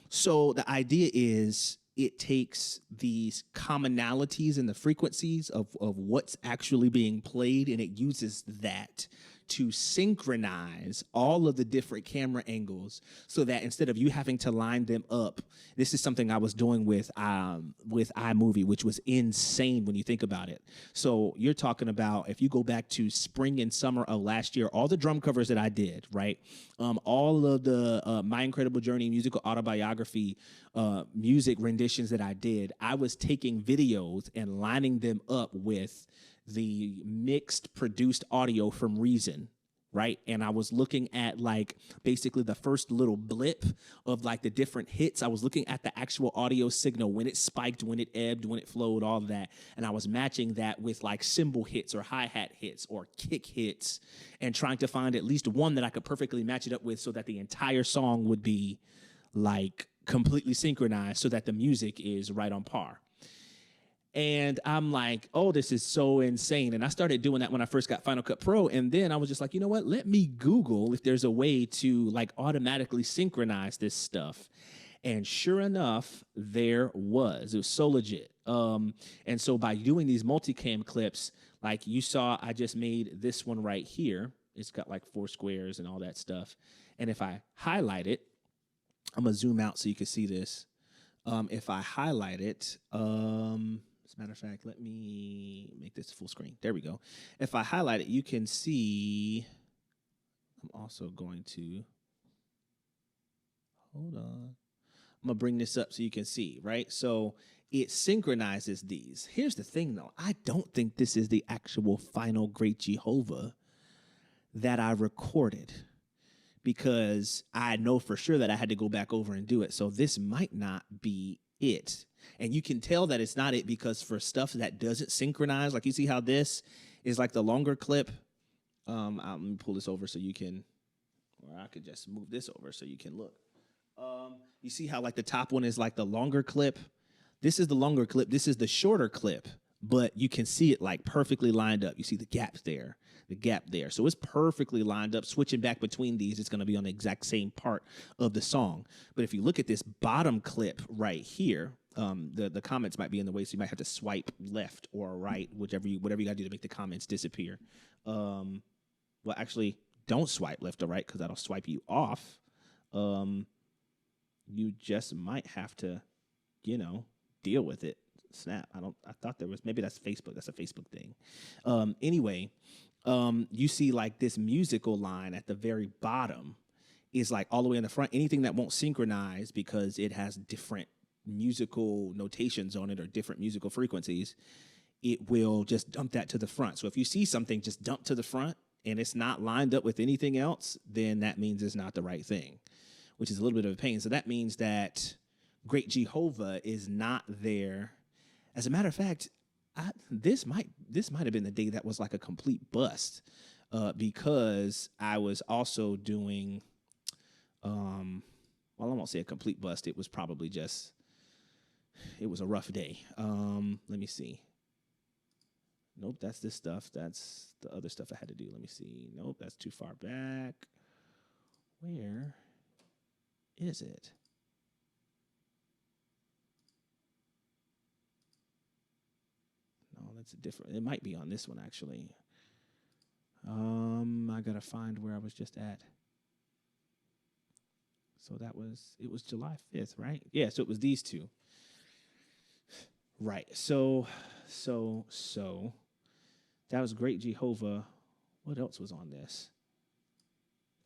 So the idea is it takes these commonalities in the frequencies of what's actually being played, and it uses that to synchronize all of the different camera angles so that instead of you having to line them up, this is something I was doing with iMovie, which was insane when you think about it. So you're talking about, if you go back to spring and summer of last year, all the drum covers that I did, right? All of the My Incredible Journey musical autobiography music renditions that I did, I was taking videos and lining them up with the mixed produced audio from Reason, right? And I was looking at like basically the first little blip of like the different hits. I was looking at the actual audio signal, when it spiked, when it ebbed, when it flowed, all of that. And I was matching that with like cymbal hits or hi-hat hits or kick hits and trying to find at least one that I could perfectly match it up with so that the entire song would be like completely synchronized so that the music is right on par. And I'm like, oh, this is so insane. And I started doing that when I first got Final Cut Pro. And then I was just like, you know what? Let me Google if there's a way to like automatically synchronize this stuff. And sure enough, there was. It was so legit. And so by doing these multicam clips, like you saw, I just made this one right here. It's got like 4 squares and all that stuff. And if I highlight it, I'm going to zoom out so you can see this. If I highlight it, as a matter of fact, let me make this full screen. There we go. If I highlight it, you can see, I'm also going to, hold on. I'm going to bring this up so you can see, right? So it synchronizes these. Here's the thing, though. I don't think this is the actual final Great Jehovah that I recorded, because I know for sure that I had to go back over and do it. So this might not be it. And you can tell that it's not it because for stuff that doesn't synchronize, like you see how this is like the longer clip. Let me pull this over so you can, or I could just move this over so you can look. You see how like the top one is like the longer clip? This is the longer clip. This is the shorter clip, but you can see it like perfectly lined up. You see the gaps there. The gap there. So it's perfectly lined up. Switching back between these, it's going to be on the exact same part of the song. But if you look at this bottom clip right here, the comments might be in the way, so you might have to swipe left or right, whatever you got to do to make the comments disappear. Well, actually, don't swipe left or right because that'll swipe you off. You just might have to, deal with it. Snap. I thought there was, maybe that's Facebook. That's a Facebook thing. Anyway. You see like this musical line at the very bottom is like all the way in the front. Anything that won't synchronize because it has different musical notations on it or different musical frequencies, it will just dump that to the front. So if you see something just dump to the front and it's not lined up with anything else, then that means it's not the right thing, which is a little bit of a pain. So that means that Great Jehovah is not there. As a matter of fact, this might have been the day that was like a complete bust, because I was also doing, well, I won't say a complete bust. It was probably just, it was a rough day. Let me see. Nope, that's this stuff. That's the other stuff I had to do. Let me see. Nope, that's too far back. Where is it? That's a different, it might be on this one actually. I gotta find where I was just at. So it was July 5th, right? Yeah, so it was these two. Right, so that was Great Jehovah. What else was on this?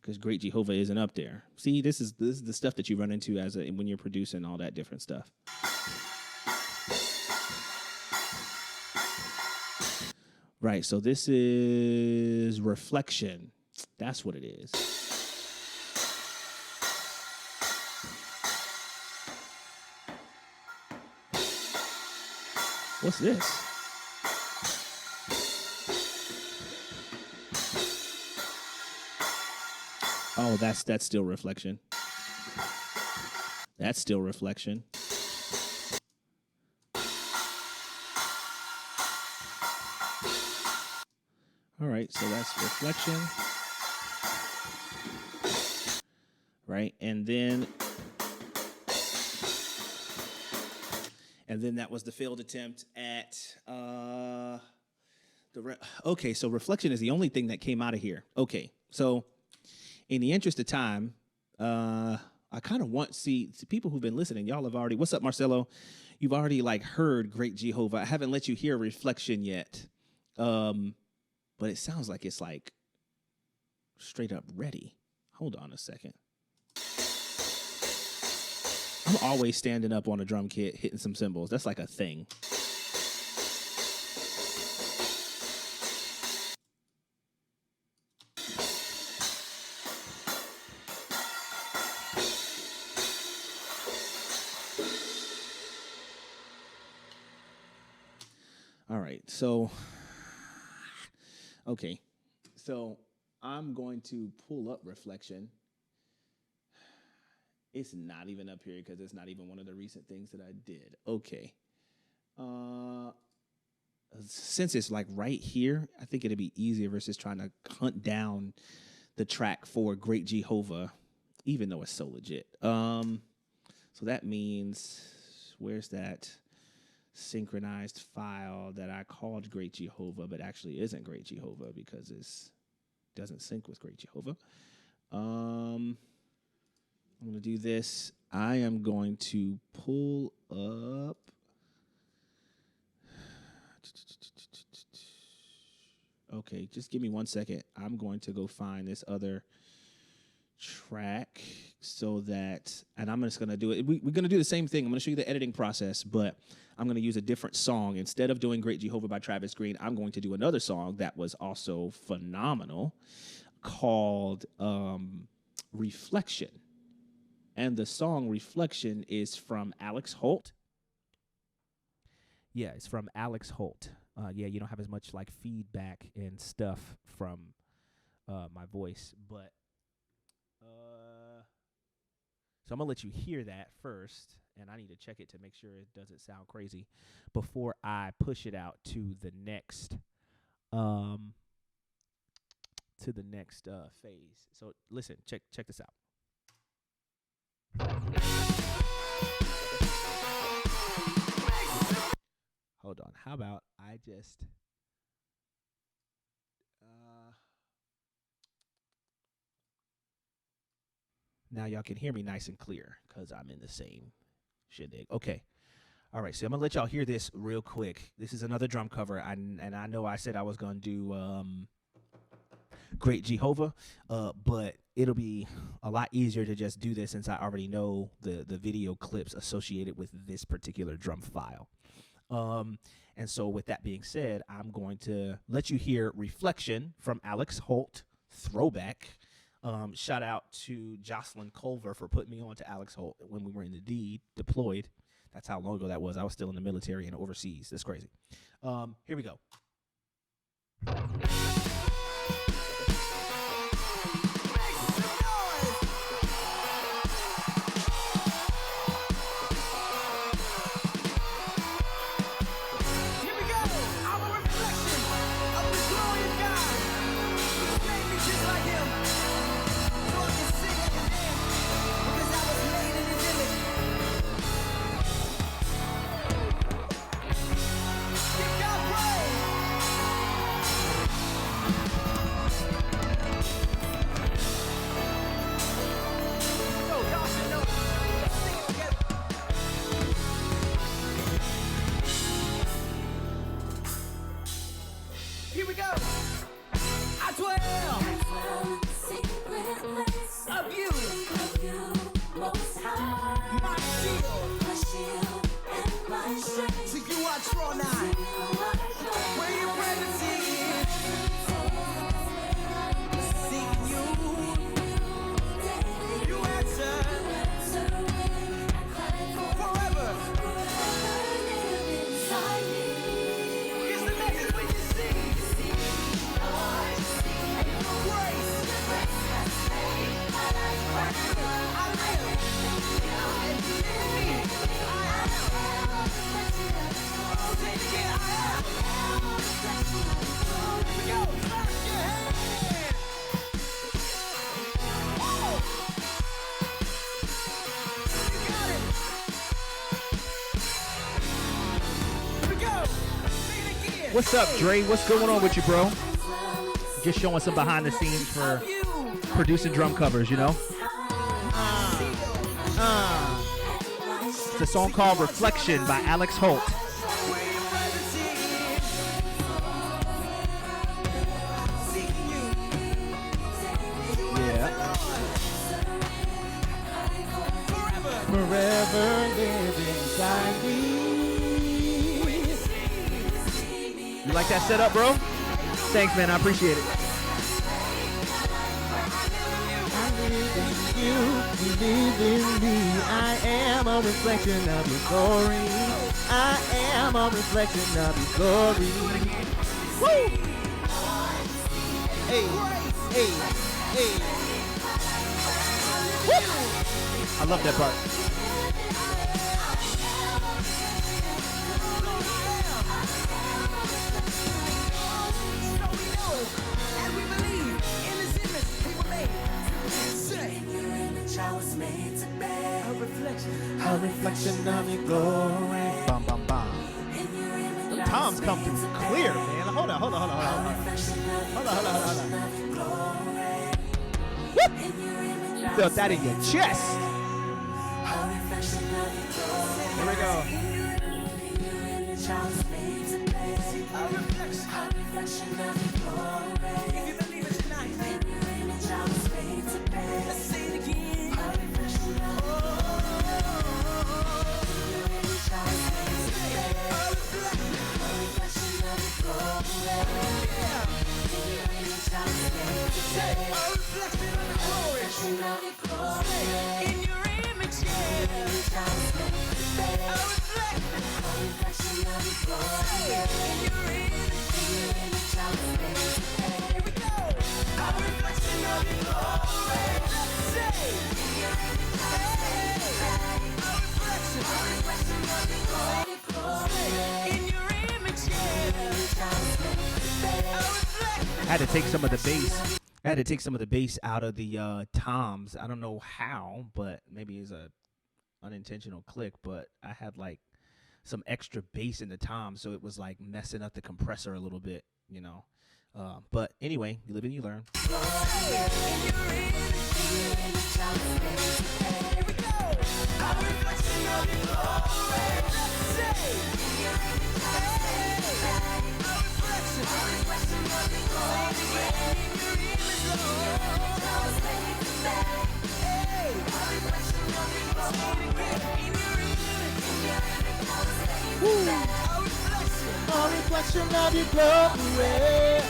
Because Great Jehovah isn't up there. See, this is the stuff that you run into when you're producing all that different stuff. Right, so this is Reflection. That's what it is. What's this? Oh, that's still Reflection. That's still reflection. All right, so that's reflection. Right, and then that was the failed attempt at okay, so reflection is the only thing that came out of here. Okay, so in the interest of time, I kind of want see people who've been listening. Y'all have already. What's up, Marcelo? You've already like heard Great Jehovah. I haven't let you hear reflection yet, but it sounds like it's like straight up ready. Hold on a second. I'm always standing up on a drum kit, hitting some cymbals. That's like a thing. All right, so, okay, so I'm going to pull up reflection. It's not even up here because it's not even one of the recent things that I did. Okay. Since it's like right here, I think it'd be easier versus trying to hunt down the track for Great Jehovah, even though it's so legit. So that means, where's that synchronized file that I called Great Jehovah, but actually isn't Great Jehovah because it doesn't sync with Great Jehovah. I'm going to do this. I am going to pull up. Okay, just give me 1 second. I'm going to go find this other track so that, and I'm just going to do it. We're going to do the same thing. I'm going to show you the editing process, but I'm going to use a different song. Instead of doing Great Jehovah by Travis Green, I'm going to do another song that was also phenomenal called Reflection. And the song Reflection is from Alex Holt. Yeah, it's from Alex Holt. Yeah, you don't have as much like feedback and stuff from my voice, but so I'm gonna let you hear that first, and I need to check it to make sure it doesn't sound crazy before I push it out to the next phase. So listen, check this out. Hold on. How about I just now y'all can hear me nice and clear because I'm in the same shindig. Okay. All right. So I'm gonna let y'all hear this real quick. This is another drum cover, and I know I said I was gonna do Great Jehovah, but it'll be a lot easier to just do this since I already know the video clips associated with this particular drum file. And so with that being said, I'm going to let you hear Reflection from Alex Holt, throwback. Shout out to Jocelyn Culver for putting me on to Alex Holt when we were in the D deployed. That's how long ago that was. I was still in the military and overseas. That's crazy. Here we go. What's up, Dre? What's going on with you, bro? Just showing some behind the scenes for producing drum covers, you know? It's a song called Reflection by Alex Holt. Yeah. Forever live inside me. You like that setup, bro? Thanks, man. I appreciate it. You believe in me. I am a reflection of your glory. I am a reflection of your glory. Woo! Hey, hey, hey. Woo! I love that part. A reflection of your glory. Bum, bum, bum. The toms come through clear, man. Hold on. Whoop! Felt that in your chest. Here we go. I had to take some of the bass. I had to take some of the bass out of the toms. I don't know how, but maybe it's a unintentional click. But I had like some extra bass in the toms, so it was like messing up the compressor a little bit, you know. But anyway, you live and you learn. A reflection of your glory.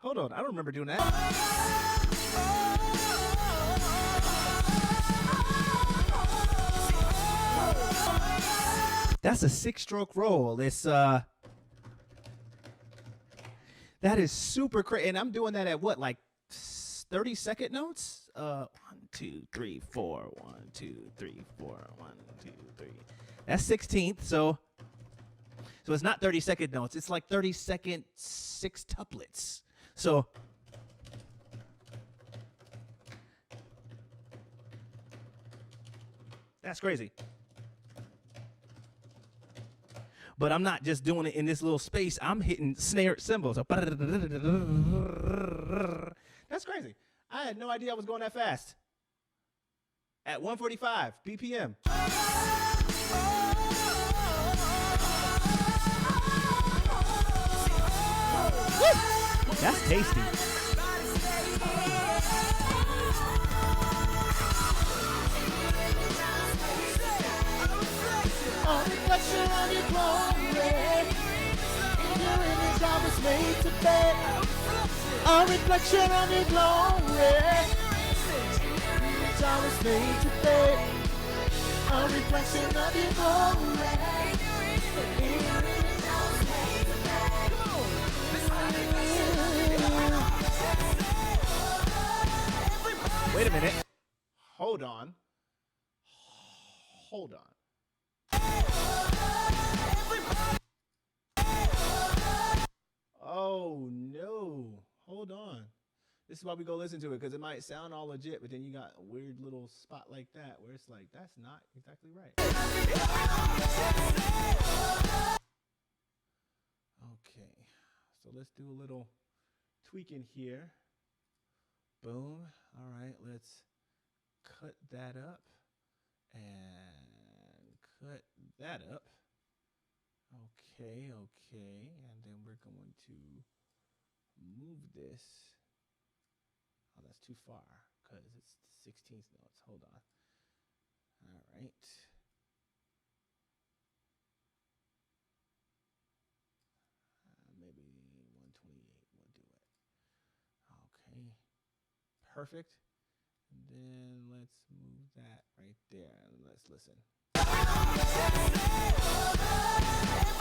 Hold on. I don't remember doing that. That's a 6-stroke roll. It's that is super crazy, and I'm doing that at what, like 30-second notes? 1, 2, 3, 4. 1, 2, 3, 4. 1, 2, 3. That's 16th. So it's not 30-second notes. It's like 30-second sextuplets. So that's crazy. But I'm not just doing it in this little space. I'm hitting snare cymbals. That's crazy. I had no idea I was going that fast. At 145 BPM. Woo! That's tasty. A reflection of your glory. In your image I was made to be. A reflection of your glory. Image I was made to be. A reflection of your glory. Wait a minute. Hold on. Hold on. Oh no. Hold on. This is why we go listen to it, because it might sound all legit, but then you got a weird little spot like that where it's like, that's not exactly right. Okay. So let's do a little tweaking here. Boom. All right, let's cut that up and cut that up. Okay, and then we're going to move this. Oh, that's too far because it's the 16th notes. Hold on. All right. Maybe 128 will do it. Okay. Perfect. And then let's move that right there and let's listen.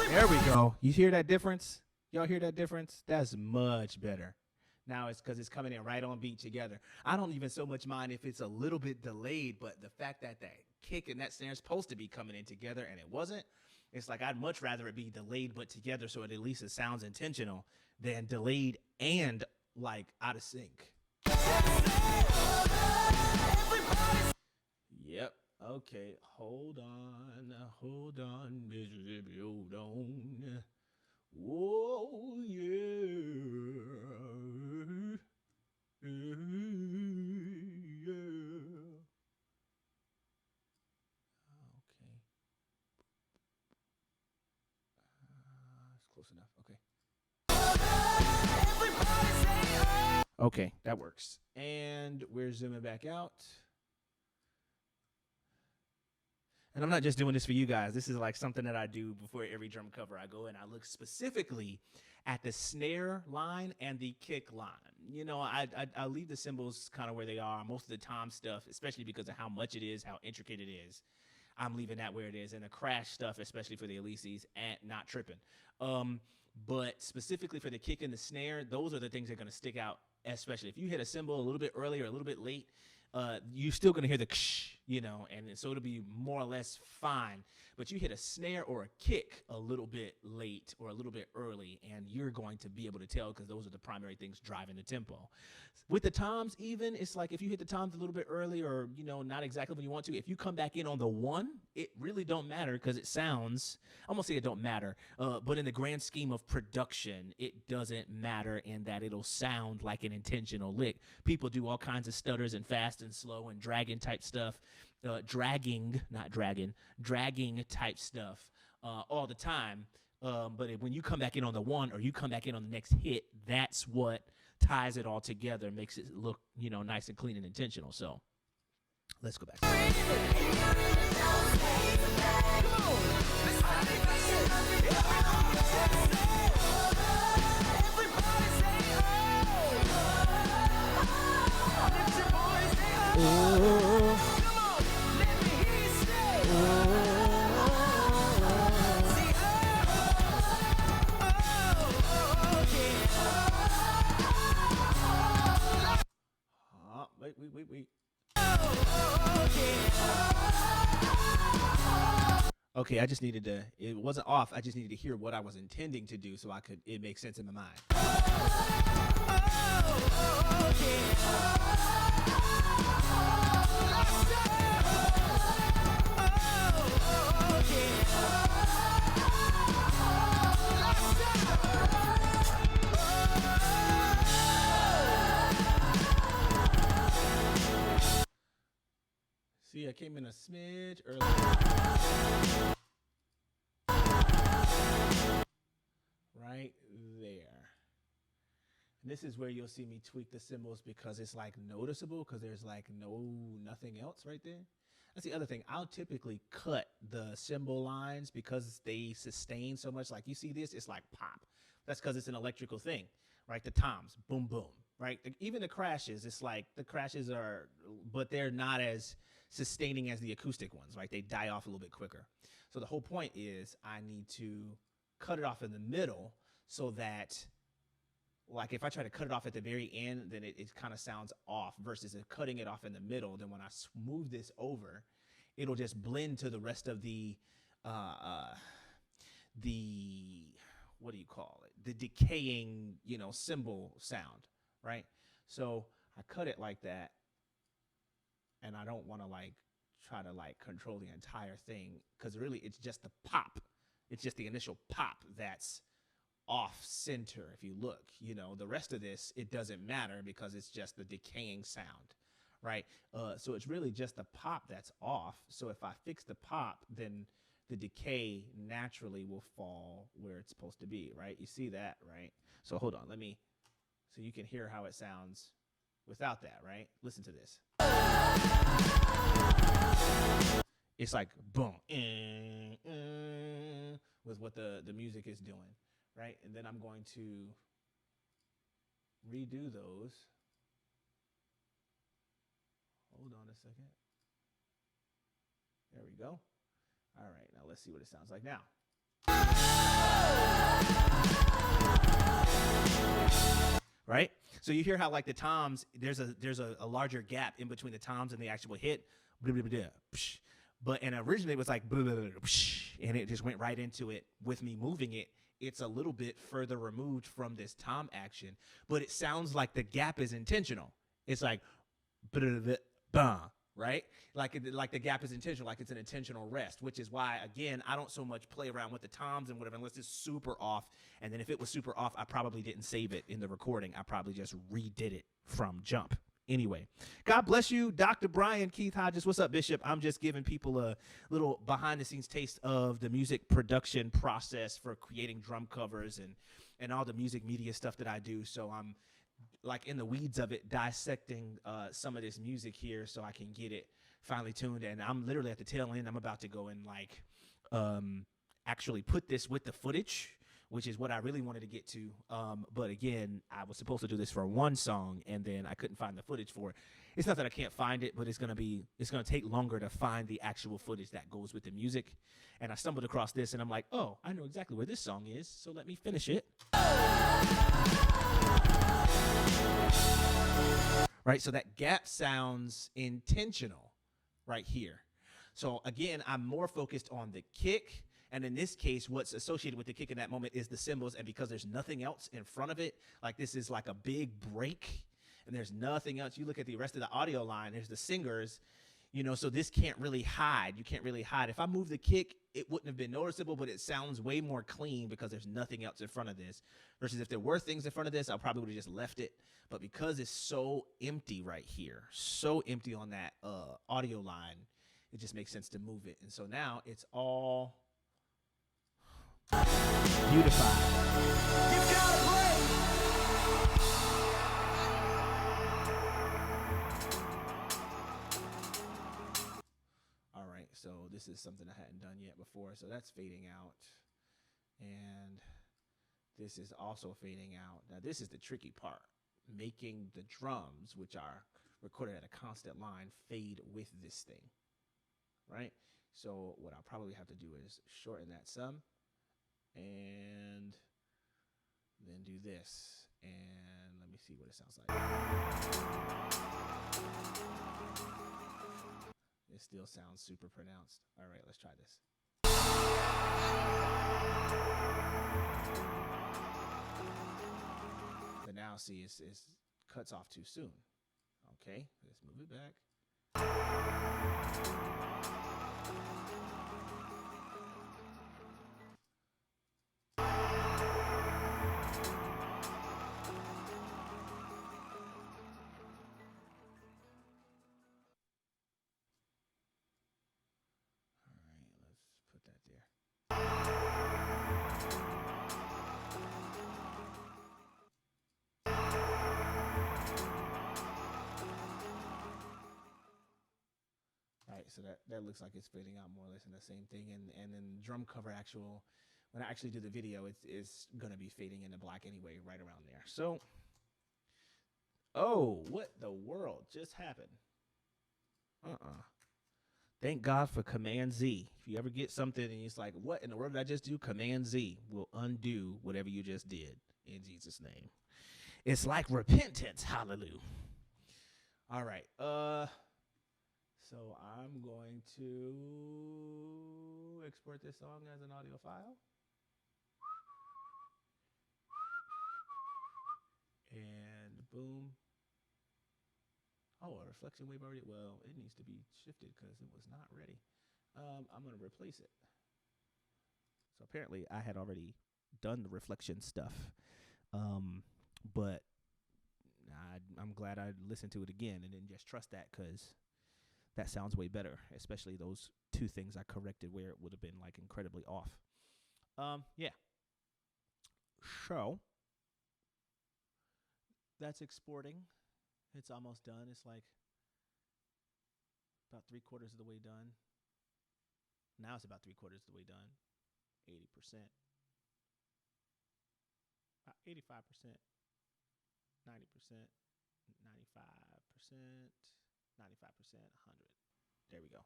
There we go. You hear that difference? Y'all hear that difference? That's much better. Now it's because it's coming in right on beat together. I don't even so much mind if it's a little bit delayed, but the fact that that kick and that snare is supposed to be coming in together and it wasn't, it's like I'd much rather it be delayed but together so at least it sounds intentional than delayed and like out of sync. Yep. Okay. Hold on, Mississippi, hold on. Whoa, yeah. Okay. It's close enough. Okay. Okay, that works. And we're zooming back out. And I'm not just doing this for you guys. This is like something that I do before every drum cover. I go and I look specifically at the snare line and the kick line. You know, I leave the cymbals kind of where they are. Most of the tom stuff, especially because of how much it is, how intricate it is, I'm leaving that where it is. And the crash stuff, especially for the Elises, and not tripping. But specifically for the kick and the snare, those are the things that are going to stick out, especially if you hit a cymbal a little bit early or a little bit late. You're still going to hear the ksh, you know, and so it'll be more or less fine. But you hit a snare or a kick a little bit late or a little bit early, and you're going to be able to tell because those are the primary things driving the tempo. With the toms, even, it's like if you hit the toms a little bit early or, you know, not exactly when you want to, if you come back in on the one, it really don't matter because it sounds, I'm going to say it don't matter, but in the grand scheme of production, it doesn't matter in that it'll sound like an intentional lick. People do all kinds of stutters and fast and slow and dragging type stuff, dragging type stuff all the time. But when you come back in on the one or you come back in on the next hit, that's what ties it all together, makes it look, you know, nice and clean and intentional. So let's go back. Wait. Okay, I just needed to, it wasn't off, I just needed to hear what I was intending to do so I could, it makes sense in my mind. See, I came in a smidge early. Right there. And this is where you'll see me tweak the cymbals because it's like noticeable because there's like nothing else right there. That's the other thing. I'll typically cut the cymbal lines because they sustain so much. Like you see this, it's like pop. That's because it's an electrical thing, right? The toms, boom, boom, right? Even the crashes, it's like the crashes are, but they're not as sustaining as the acoustic ones, right? They die off a little bit quicker. So the whole point is I need to cut it off in the middle so that, like if I try to cut it off at the very end, then it kind of sounds off versus cutting it off in the middle. Then when I smooth this over, it'll just blend to the rest of the what do you call it? The decaying, cymbal sound, right? So I cut it like that, and I don't want to try to control the entire thing because really it's just the pop. It's just the initial pop that's off center. If you look, the rest of this, it doesn't matter because it's just the decaying sound, right? So it's really just the pop that's off. So if I fix the pop, then the decay naturally will fall where it's supposed to be, right? You see that, right? So hold on, so you can hear how it sounds without that, right? Listen to this. It's like boom, with what the music is doing, right? And then I'm going to redo those. Hold on a second. There we go. All right, now let's see what it sounds like now. Right? So you hear how the toms, there's a larger gap in between the toms and the actual hit. And originally it was like, and it just went right into it with me moving it. It's a little bit further removed from this tom action, but it sounds like the gap is intentional. It's like, right? Like the gap is intentional, like it's an intentional rest, which is why, again, I don't so much play around with the toms and whatever unless it's super off. And then if it was super off, I probably didn't save it in the recording. I probably just redid it from jump. Anyway, God bless you, Dr. Brian Keith Hodges. What's up, Bishop? I'm just giving people a little behind-the-scenes taste of the music production process for creating drum covers and all the music media stuff that I do. So I'm in the weeds of it, dissecting some of this music here so I can get it finely tuned. And I'm literally at the tail end. I'm about to go and actually put this with the footage, which is what I really wanted to get to. But again, I was supposed to do this for one song, and then I couldn't find the footage for it. It's not that I can't find it, but it's gonna take longer to find the actual footage that goes with the music. And I stumbled across this, and I'm like, oh, I know exactly where this song is, so let me finish it. Right, so that gap sounds intentional right here. So again, I'm more focused on the kick. And in this case, what's associated with the kick in that moment is the cymbals. And because there's nothing else in front of it, this is like a big break and there's nothing else. You look at the rest of the audio line, there's the singers, so this can't really hide. You can't really hide. If I move the kick, it wouldn't have been noticeable, but it sounds way more clean because there's nothing else in front of this. Versus if there were things in front of this, I probably would have just left it. But because it's so empty right here, so empty on that audio line, it just makes sense to move it. And so now it's all beautified. You've got to play. All right, so this is something I hadn't done yet before. So that's fading out. And this is also fading out. Now this is the tricky part. Making the drums, which are recorded at a constant line, fade with this thing. Right? So what I'll probably have to do is shorten that some. And then do this, and let me see what it sounds like. It still sounds super pronounced. All right, let's try this. But now see, it cuts off too soon. Okay, let's move it back. so that looks like it's fading out more or less in the same thing. And then drum cover actual, when I actually do the video, it's gonna be fading into black anyway, right around there. So, oh, what the world just happened? Thank God for Command Z. If you ever get something and it's like, what in the world did I just do? Command Z will undo whatever you just did in Jesus' name. It's like repentance. Hallelujah. All right. So I'm going to export this song as an audio file. And boom. Oh, a reflection wave already. Well, it needs to be shifted because it was not ready. I'm going to replace it. So apparently I had already done the reflection stuff. But I'm glad I listened to it again and didn't just trust that, because that sounds way better, especially those two things I corrected where it would have been like incredibly off. Yeah. So that's exporting. It's almost done. It's like about 3/4 of the way done. Now it's about 3/4 of the way done. 80%. About 85%. 90%. 95%. 95%. 100. There we go.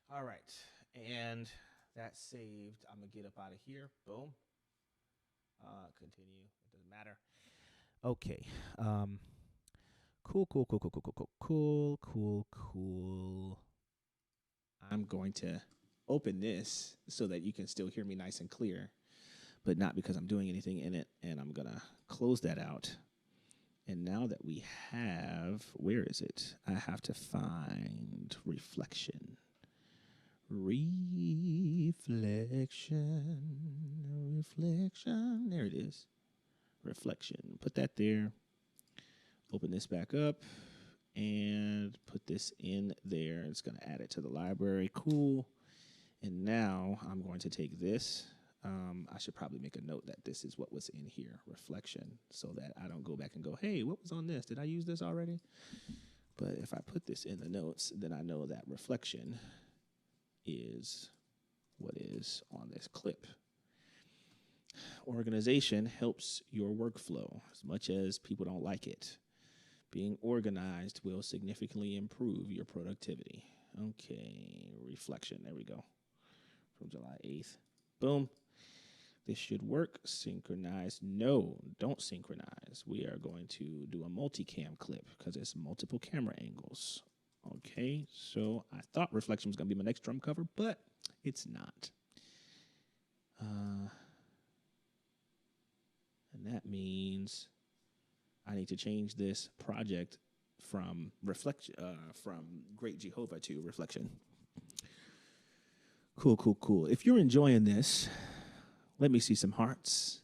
All right. And that's saved. I'm going to get up out of here. Boom. Continue. It doesn't matter. Okay. Cool. I'm going to open this so that you can still hear me nice and clear, but not because I'm doing anything in it. And I'm going to close that out. And now that we have, where is it? I have to find reflection. Reflection. There it is. Reflection. Put that there. Open this back up and put this in there. It's going to add it to the library. Cool. And now I'm going to take this. I should probably make a note that this is what was in here, reflection, so that I don't go back and go, hey, what was on this? Did I use this already? But if I put this in the notes, then I know that reflection is what is on this clip. Organization helps your workflow as much as people don't like it. Being organized will significantly improve your productivity. Okay, reflection. There we go. From July 8th. Boom. This should work. Synchronize. No, don't synchronize. We are going to do a multicam clip because it's multiple camera angles. Okay, so I thought reflection was going to be my next drum cover, but it's not. And that means I need to change this project from from Great Jehovah to reflection. Cool. If you're enjoying this, let me see some hearts.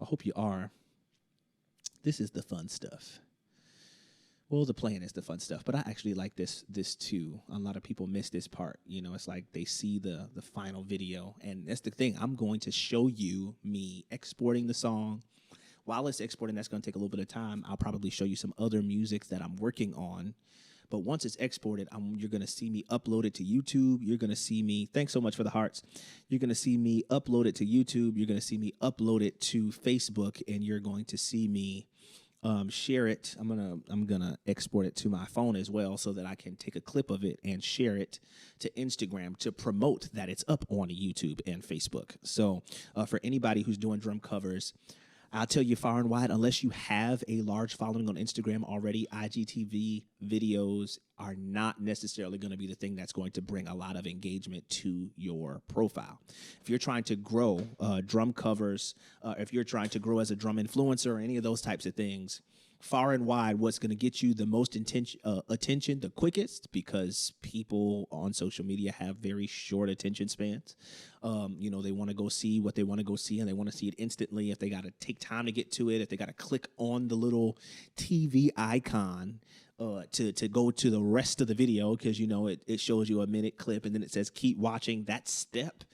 I hope you are. This is the fun stuff. Well, the playing is the fun stuff, but I actually like this too. A lot of people miss this part. You know, it's like they see the final video, and that's the thing. I'm going to show you me exporting the song. While it's exporting, that's going to take a little bit of time. I'll probably show you some other music that I'm working on. But once it's exported, you're going to see me upload it to YouTube. You're going to see me, thanks so much for the hearts. You're going to see me upload it to YouTube. You're going to see me upload it to Facebook, and you're going to see me share it. I'm gonna export it to my phone as well so that I can take a clip of it and share it to Instagram to promote that it's up on YouTube and Facebook. So for anybody who's doing drum covers, I'll tell you far and wide, unless you have a large following on Instagram already, IGTV videos are not necessarily going to be the thing that's going to bring a lot of engagement to your profile. If you're trying to grow drum covers, if you're trying to grow as a drum influencer or any of those types of things, far and wide, what's going to get you the most attention the quickest, because people on social media have very short attention spans. They want to go see what they want to go see, and they want to see it instantly. If they got to take time to get to it, if they got to click on the little TV icon to go to the rest of the video, because it shows you a minute clip and then it says keep watching. That step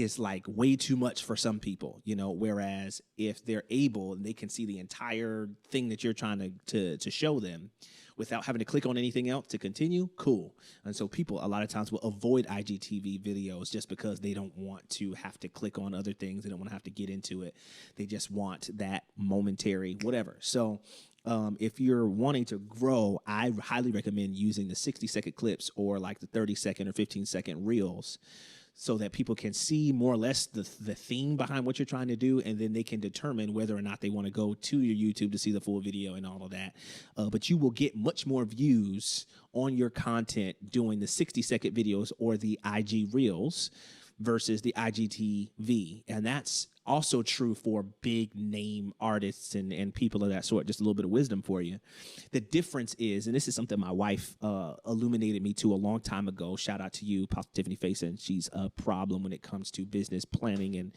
is like way too much for some people, you know, whereas if they're able and they can see the entire thing that you're trying to show them without having to click on anything else to continue, cool. And so people a lot of times will avoid IGTV videos just because they don't want to have to click on other things. They don't want to have to get into it. They just want that momentary whatever. So if you're wanting to grow, I highly recommend using the 60-second clips or like the 30-second or 15-second reels so that people can see more or less the theme behind what you're trying to do, and then they can determine whether or not they want to go to your YouTube to see the full video and all of that. But you will get much more views on your content doing the 60-second videos or the IG Reels versus the IGTV. And that's also true for big name artists and people of that sort. Just a little bit of wisdom for you. The difference is, and this is something my wife illuminated me to a long time ago. Shout out to you, Pastor Tiffany Faison. She's a problem when it comes to business planning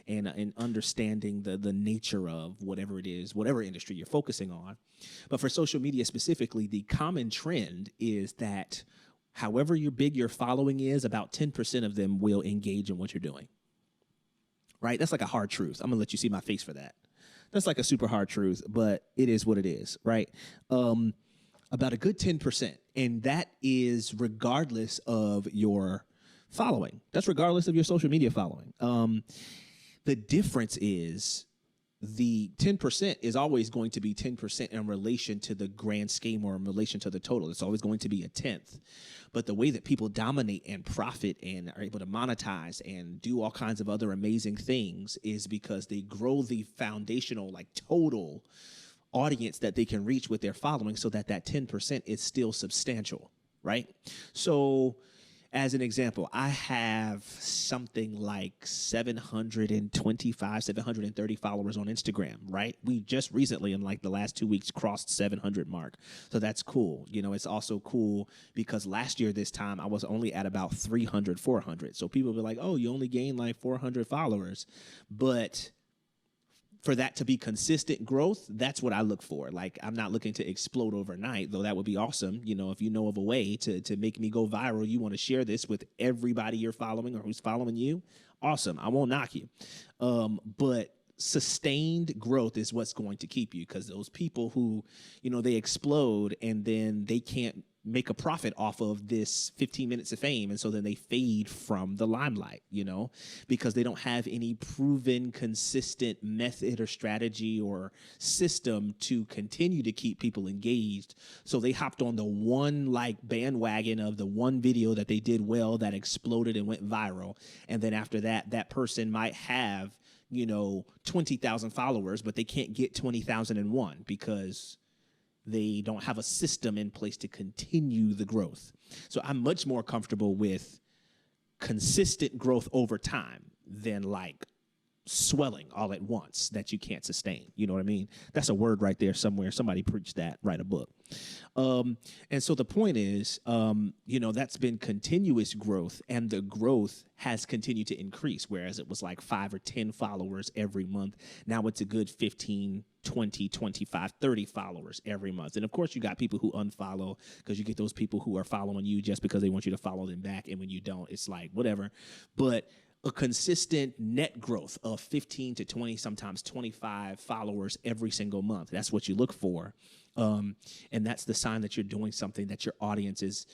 and understanding the nature of whatever it is, whatever industry you're focusing on. But for social media specifically, the common trend is that however big your following is, about 10% of them will engage in what you're doing. Right? That's like a hard truth. I'm going to let you see my face for that. That's like a super hard truth, but it is what it is, right? About a good 10%. And that is regardless of your following. That's regardless of your social media following. The difference is the 10% is always going to be 10% in relation to the grand scheme or in relation to the total. It's always going to be a tenth. But the way that people dominate and profit and are able to monetize and do all kinds of other amazing things is because they grow the foundational, like total audience that they can reach with their following so that 10% is still substantial, right? So as an example, I have something like 730 followers on Instagram, right? We just recently, in like the last 2 weeks, crossed 700 mark. So that's cool. You know, it's also cool because last year this time I was only at about 300, 400. So people will be like, oh, you only gained like 400 followers. But for that to be consistent growth, that's what I look for. Like, I'm not looking to explode overnight, though that would be awesome. You know, if you know of a way to make me go viral, you want to share this with everybody you're following or who's following you, awesome. I won't knock you. But sustained growth is what's going to keep you, because those people who, you know, they explode and then they can't make a profit off of this 15 minutes of fame, and so then they fade from the limelight, you know, because they don't have any proven consistent method or strategy or system to continue to keep people engaged. So they hopped on the one like bandwagon of the one video that they did well that exploded and went viral, and then after that, that person might have, you know, 20,000 followers, but they can't get 20,001 because they don't have a system in place to continue the growth. So I'm much more comfortable with consistent growth over time than like swelling all at once that you can't sustain. You know what I mean? That's a word right there somewhere. Somebody preached that, write a book. And so the point is, you know, that's been continuous growth, and the growth has continued to increase, whereas it was like 5 or 10 followers every month. Now it's a good 15, 20, 25, 30 followers every month. And of course you got people who unfollow, because you get those people who are following you just because they want you to follow them back. And when you don't, it's like, whatever. But a consistent net growth of 15 to 20, sometimes 25 followers every single month. That's what you look for. And that's the sign that you're doing something that your audience is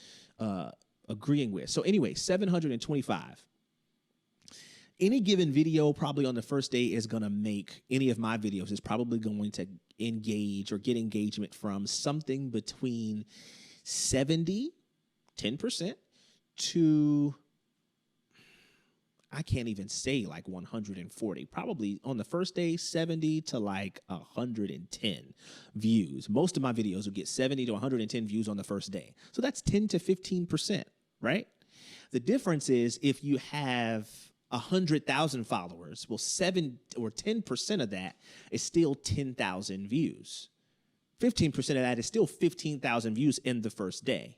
agreeing with. So anyway, 725. Any given video probably on the first day is going to make, any of my videos is probably going to engage or get engagement from something between 70, 10% to, I can't even say like 140. Probably on the first day, 70 to like 110 views. Most of my videos will get 70 to 110 views on the first day. So that's 10 to 15%, right? The difference is if you have 100,000 followers, well, 7 or 10% of that is still 10,000 views. 15% of that is still 15,000 views in the first day.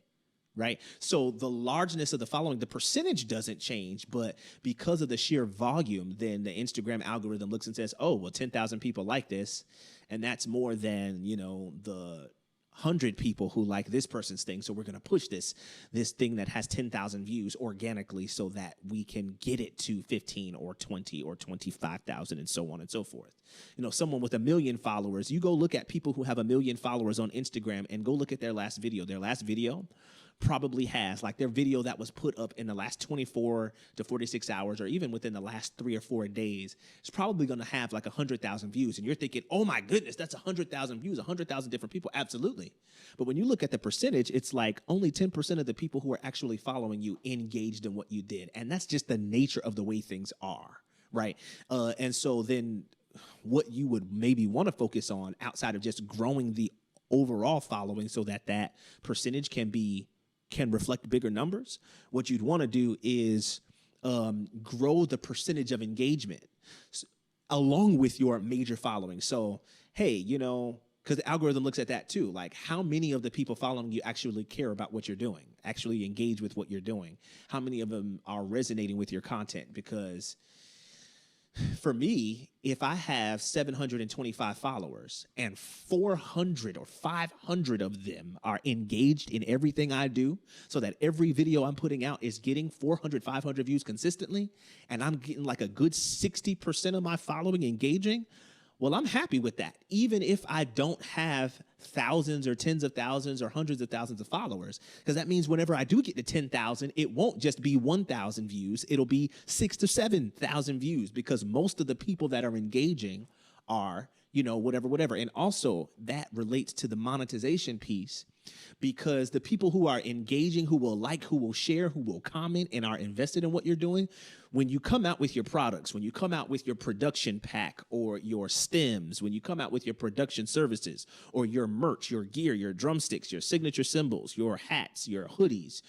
Right? So the largeness of the following, the percentage doesn't change, but because of the sheer volume, then the Instagram algorithm looks and says, oh, well, 10,000 people like this. And that's more than, you know, the 100 people who like this person's thing, so we're going to push this thing that has 10,000 views organically so that we can get it to 15 or 20 or 25,000 and so on and so forth. You know, someone with 1 million followers, you go look at people who have 1 million followers on Instagram and go look at their last video. Their last video probably has, like their video that was put up in the last 24 to 46 hours or even within the last 3 or 4 days, it's probably going to have like 100,000 views. And you're thinking, oh my goodness, that's 100,000 views, 100,000 different people. Absolutely. But when you look at the percentage, it's like only 10% of the people who are actually following you engaged in what you did. And that's just the nature of the way things are, right? And so then what you would maybe want to focus on outside of just growing the overall following so that that percentage can reflect bigger numbers, what you'd want to do is grow the percentage of engagement along with your major following. So, hey, you know, because the algorithm looks at that too. Like, how many of the people following you actually care about what you're doing, actually engage with what you're doing? How many of them are resonating with your content? Because for me, if I have 725 followers and 400 or 500 of them are engaged in everything I do, so that every video I'm putting out is getting 400, 500 views consistently, and I'm getting like a good 60% of my following engaging, well, I'm happy with that, even if I don't have thousands or tens of thousands or hundreds of thousands of followers, because that means whenever I do get to 10,000, it won't just be 1,000 views. It'll be 6,000 to 7,000 views, because most of the people that are engaging are, you know, whatever. And also that relates to the monetization piece, because the people who are engaging, who will like, who will share, who will comment, and are invested in what you're doing, when you come out with your products, when you come out with your production pack or your stems, when you come out with your production services or your merch, your gear, your drumsticks, your signature symbols, your hats, your hoodies,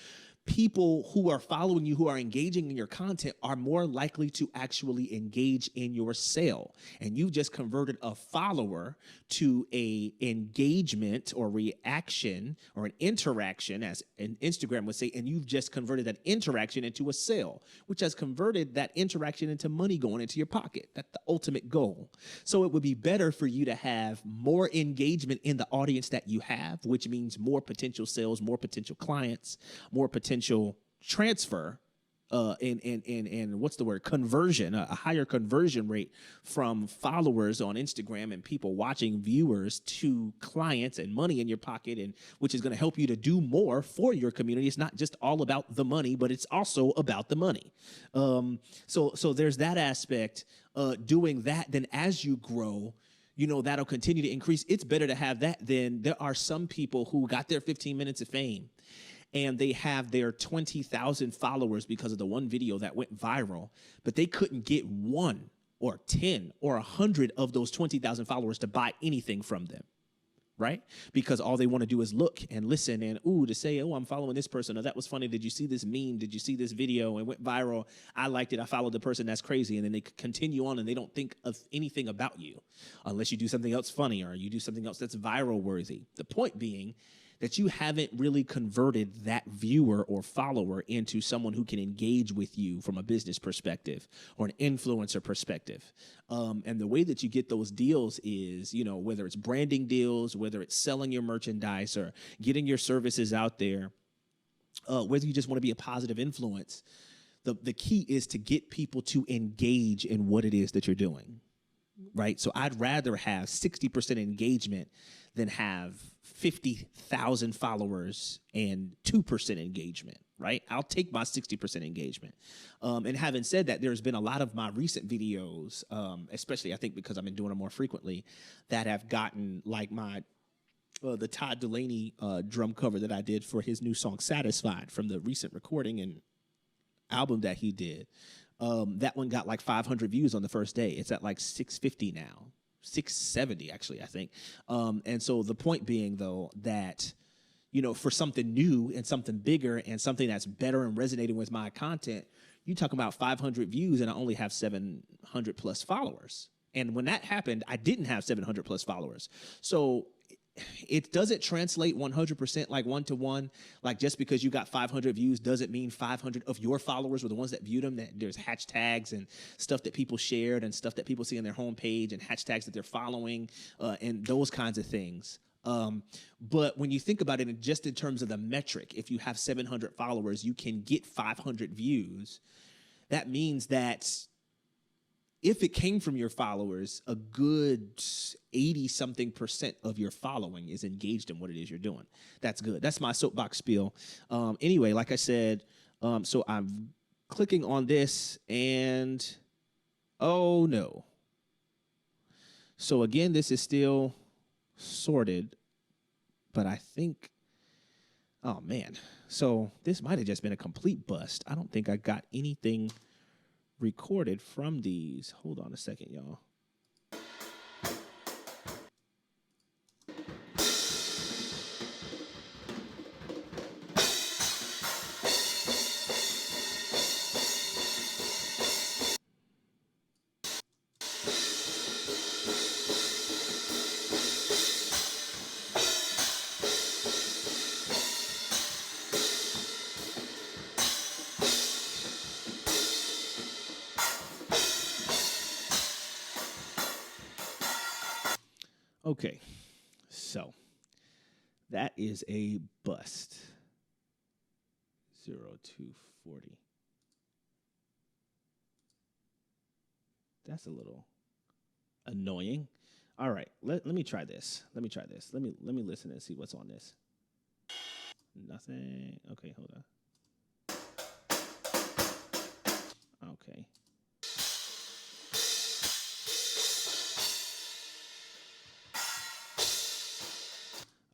people who are following you, who are engaging in your content, are more likely to actually engage in your sale. And you've just converted a follower to a engagement or reaction or an interaction, as an Instagram would say, and you've just converted that interaction into a sale, which has converted that interaction into money going into your pocket. That's the ultimate goal. So it would be better for you to have more engagement in the audience that you have, which means more potential sales, more potential clients, more potential transfer, and what's the word? Conversion, a higher conversion rate from followers on Instagram and people watching, viewers, to clients and money in your pocket, and which is going to help you to do more for your community. It's not just all about the money, but it's also about the money. So there's that aspect. Doing that, then as you grow, you know, that'll continue to increase. It's better to have that than there are some people who got their 15 minutes of fame and they have their 20,000 followers because of the one video that went viral, but they couldn't get 1 or 10 or 100 of those 20,000 followers to buy anything from them, right? Because all they want to do is look and listen and, to say, oh, I'm following this person, or that was funny. Did you see this meme? Did you see this video? It went viral. I liked it. I followed the person. That's crazy. And then they continue on and they don't think of anything about you unless you do something else funny or you do something else that's viral worthy. The point being that you haven't really converted that viewer or follower into someone who can engage with you from a business perspective or an influencer perspective. And the way that you get those deals is, you know, whether it's branding deals, whether it's selling your merchandise or getting your services out there, whether you just want to be a positive influence, the key is to get people to engage in what it is that you're doing, right? So I'd rather have 60% engagement than have 50,000 followers and 2% engagement, right? I'll take my 60% engagement. And having said that, there's been a lot of my recent videos, especially I think because I've been doing them more frequently, that have gotten like the Todd Dulaney drum cover that I did for his new song Satisfied from the recent recording and album that he did. That one got like 500 views on the first day. It's at like 650 now. 670 actually, I think. And so the point being though that, you know, for something new and something bigger and something that's better and resonating with my content, you talk about 500 views and I only have 700 plus followers. And when that happened, I didn't have 700 plus followers. So it doesn't translate 100% like one-to-one. Like just because you got 500 views doesn't mean 500 of your followers were the ones that viewed them. That there's hashtags and stuff that people shared and stuff that people see on their homepage and hashtags that they're following and those kinds of things. But when you think about it, just in terms of the metric, if you have 700 followers, you can get 500 views. That means that if it came from your followers, a good 80-something% of your following is engaged in what it is you're doing. That's good. That's my soapbox spiel. Anyway, like I said, so I'm clicking on this and, oh no. So again, this is still sorted, but I think, oh man. So this might have just been a complete bust. I don't think I got anything recorded from these. Hold on a second, y'all. Okay, so that is a bust. 0240. That's a little annoying. All right, let me try this. Let me listen and see what's on this. Nothing. Okay, hold on. Okay.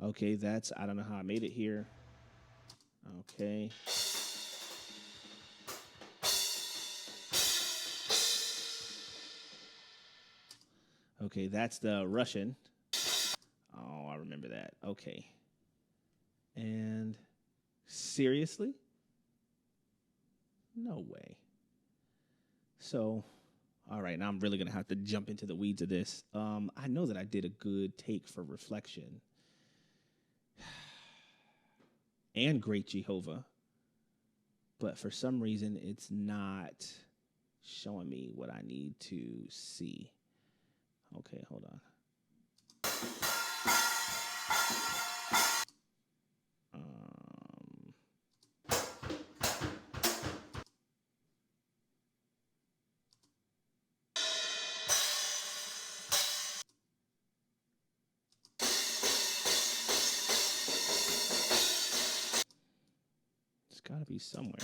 Okay, that's, I don't know how I made it here. Okay. Okay, that's the Russian. Oh, I remember that. Okay. And seriously? No way. So, all right, now I'm really going to have to jump into the weeds of this. I know that I did a good take for Reflection and Great Jehovah, but for some reason it's not showing me what I need to see. Okay, hold on. It's got to be somewhere.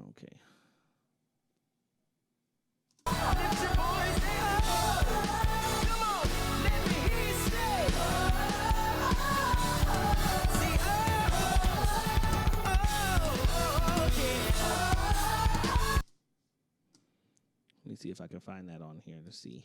Okay. Let me see if I can find that on here to see.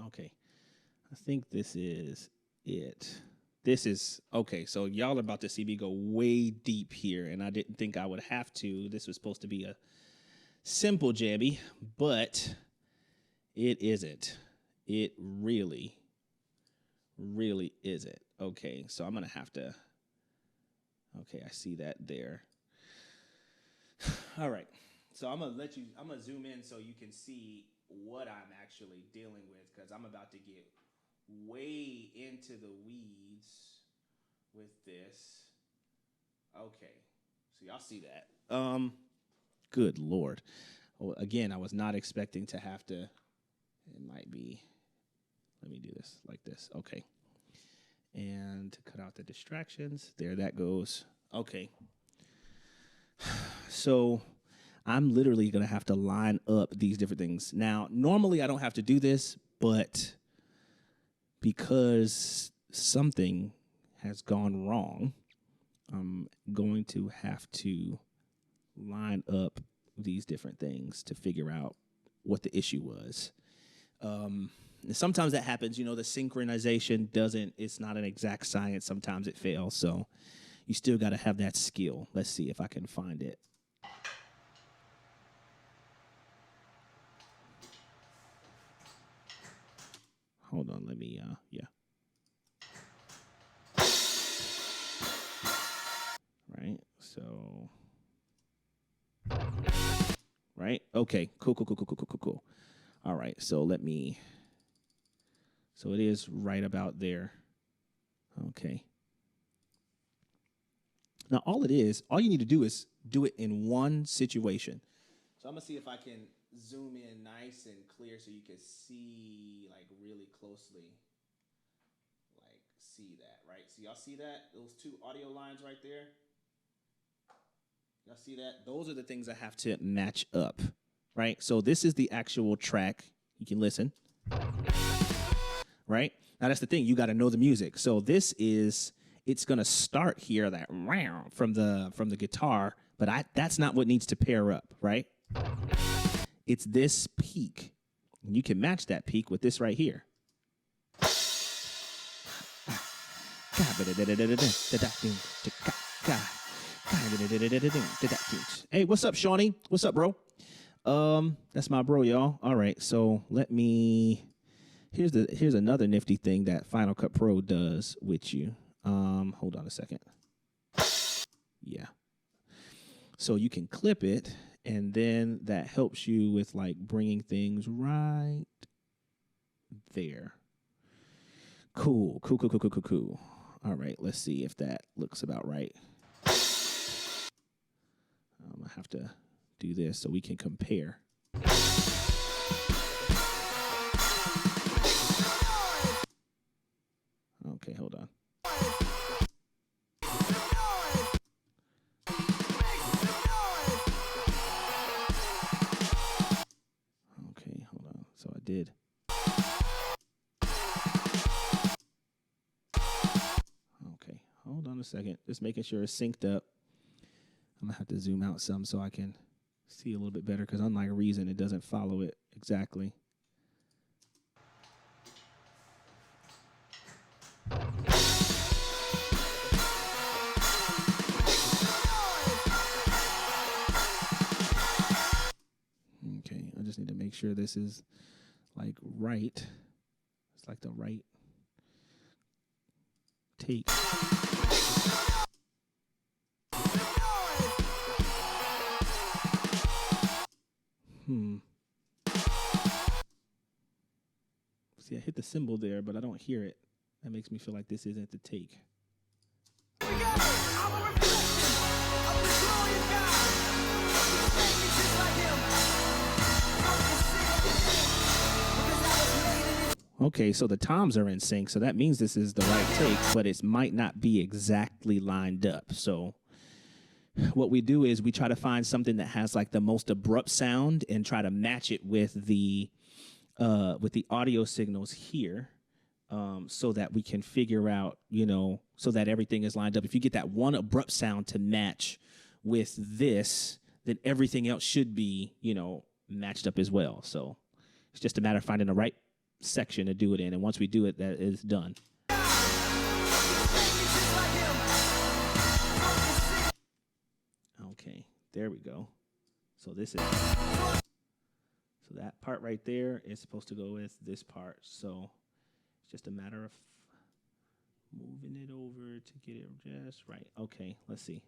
Okay, I think this is it. This is, okay, so y'all are about to see me go way deep here, and I didn't think I would have to. This was supposed to be a simple jabby, but it isn't. It really, really isn't. Okay, so I'm going to have to, okay, I see that there. All right, so I'm going to zoom in so you can see what I'm actually dealing with, because I'm about to get way into the weeds with this. Okay, so y'all see that. Good Lord. Well, again, I was not expecting to have to, it might be, let me do this like this. Okay. And to cut out the distractions, there that goes. Okay. So I'm literally going to have to line up these different things. Now, normally I don't have to do this, but because something has gone wrong, I'm going to have to line up these different things to figure out what the issue was. Sometimes that happens, you know, the synchronization it's not an exact science. Sometimes it fails. So, you still got to have that skill. Let's see if I can find it. Hold on, let me, yeah. Right, so, right, okay, cool. All right, so so it is right about there. Okay. Now, all you need to do is do it in one situation. So I'm going to see if I can zoom in nice and clear so you can see, like, really closely. Like, see that, right? So y'all see that? Those two audio lines right there? Y'all see that? Those are the things I have to match up, right? So this is the actual track. You can listen. Right? Now, that's the thing. You got to know the music. So this is... It's gonna start here that from the guitar, but that's not what needs to pair up, right? It's this peak. And you can match that peak with this right here. Hey, what's up, Shawnee? What's up, bro? That's my bro, y'all. All right, so here's another nifty thing that Final Cut Pro does with you. Hold on a second. Yeah. So you can clip it, and then that helps you with like bringing things right there. Cool. All right, let's see if that looks about right. I'm gonna have to do this so we can compare. Okay, hold on. Okay, hold on. So I did. Okay, hold on a second. Just making sure it's synced up. I'm gonna have to zoom out some so I can see a little bit better, because unlike Reason, it doesn't follow it exactly. Okay, I just need to make sure this is like right. It's like the right take. See, I hit the cymbal there, but I don't hear it. That makes me feel like this isn't the take. Okay, so the toms are in sync, so that means this is the right take, but it might not be exactly lined up. So what we do is we try to find something that has like the most abrupt sound and try to match it with the audio signals here, so that we can figure out, so that everything is lined up. If you get that one abrupt sound to match with this, then everything else should be, matched up as well. So it's just a matter of finding the right section to do it in, and once we do it, that is done. Okay, there we go. So this is, so that part right there is supposed to go with this part. So it's just a matter of moving it over to get it just right. Okay, let's see.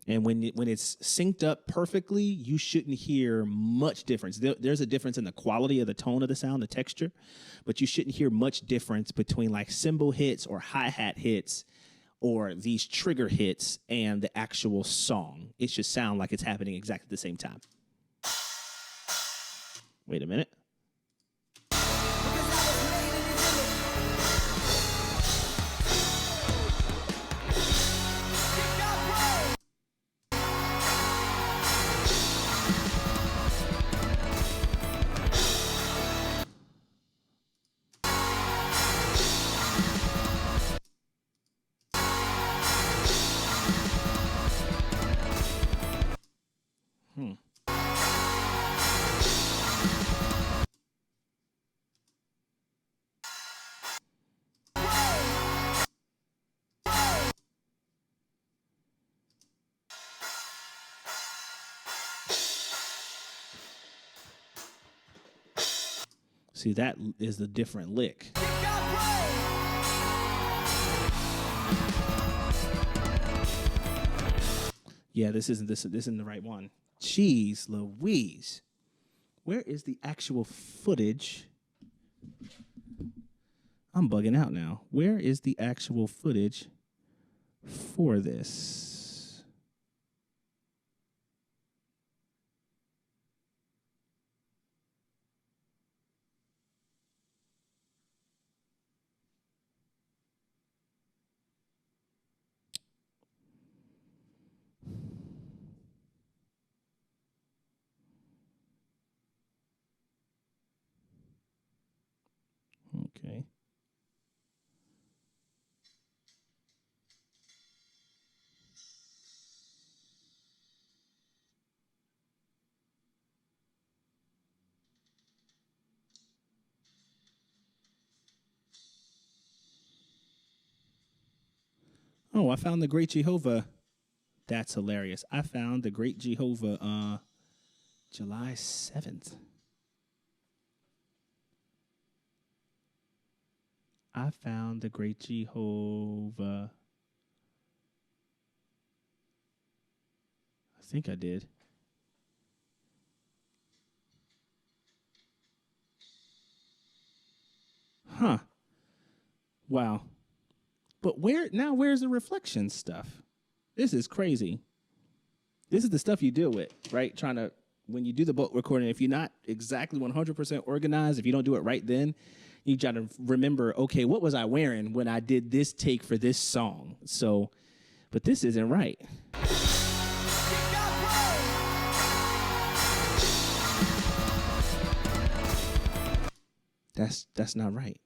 And when it's synced up perfectly, you shouldn't hear much difference. There's a difference in the quality of the tone of the sound, the texture, but you shouldn't hear much difference between like cymbal hits or hi-hat hits or these trigger hits and the actual song. It should sound like it's happening exactly at the same time. Wait a minute. See, that is the different lick. Yeah, this isn't the right one. Jeez Louise. Where is the actual footage? I'm bugging out now. Where is the actual footage for this? Okay. Oh, I found the Great Jehovah. That's hilarious. I found the Great Jehovah July 7th. I found the Great Jehovah. I think I did. Huh. Wow. But where's the reflection stuff? This is crazy. This is the stuff you deal with, right? When you do the book recording, if you're not exactly 100% organized, if you don't do it right then, you got to remember, okay, what was I wearing when I did this take for this song? So, but this isn't right. That's not right.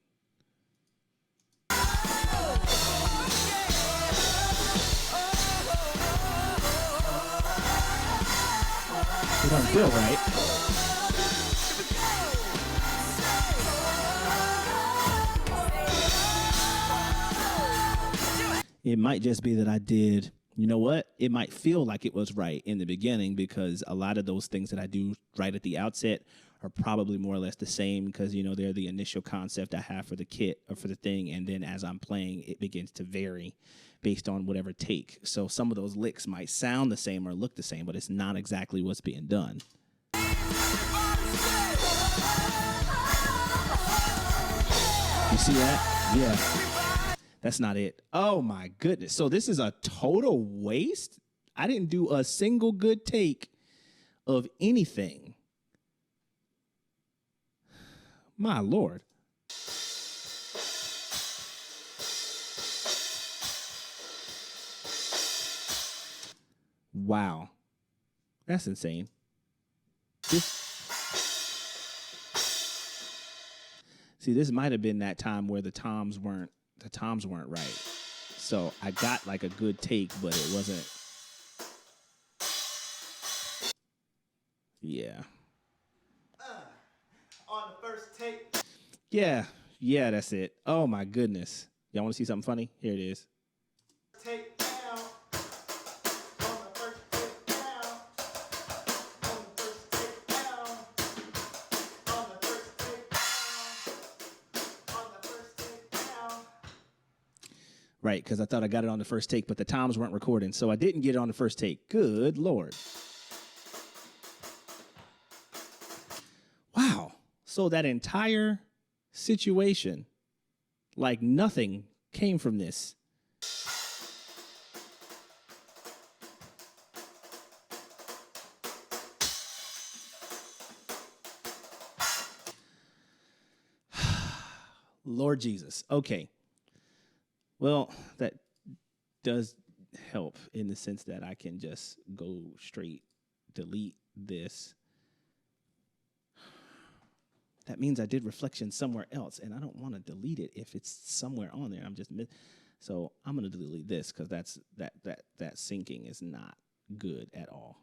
It don't feel right. It might just be that I did, you know what? It might feel like it was right in the beginning because a lot of those things that I do right at the outset are probably more or less the same because, you know, they're the initial concept I have for the kit or for the thing. And then as I'm playing, it begins to vary based on whatever take. So some of those licks might sound the same or look the same, but it's not exactly what's being done. You see that? Yeah. That's not it. Oh, my goodness. So this is a total waste? I didn't do a single good take of anything. My Lord. Wow. That's insane. This might have been that time where the toms weren't right. So I got like a good take, but it wasn't. Yeah. On the first take. Yeah, that's it. Oh my goodness. Y'all want to see something funny? Here it is. Take down. On the first take down. On the first take down. On the first take down. On the first take down. Right, because I thought I got it on the first take, but the toms weren't recording, so I didn't get it on the first take. Good Lord. Wow. So that entire situation, like nothing came from this. Lord Jesus. Okay. Well, that does help in the sense that I can just go straight delete this. That means I did reflection somewhere else, and I don't want to delete it if it's somewhere on there. So I'm going to delete this because that syncing is not good at all.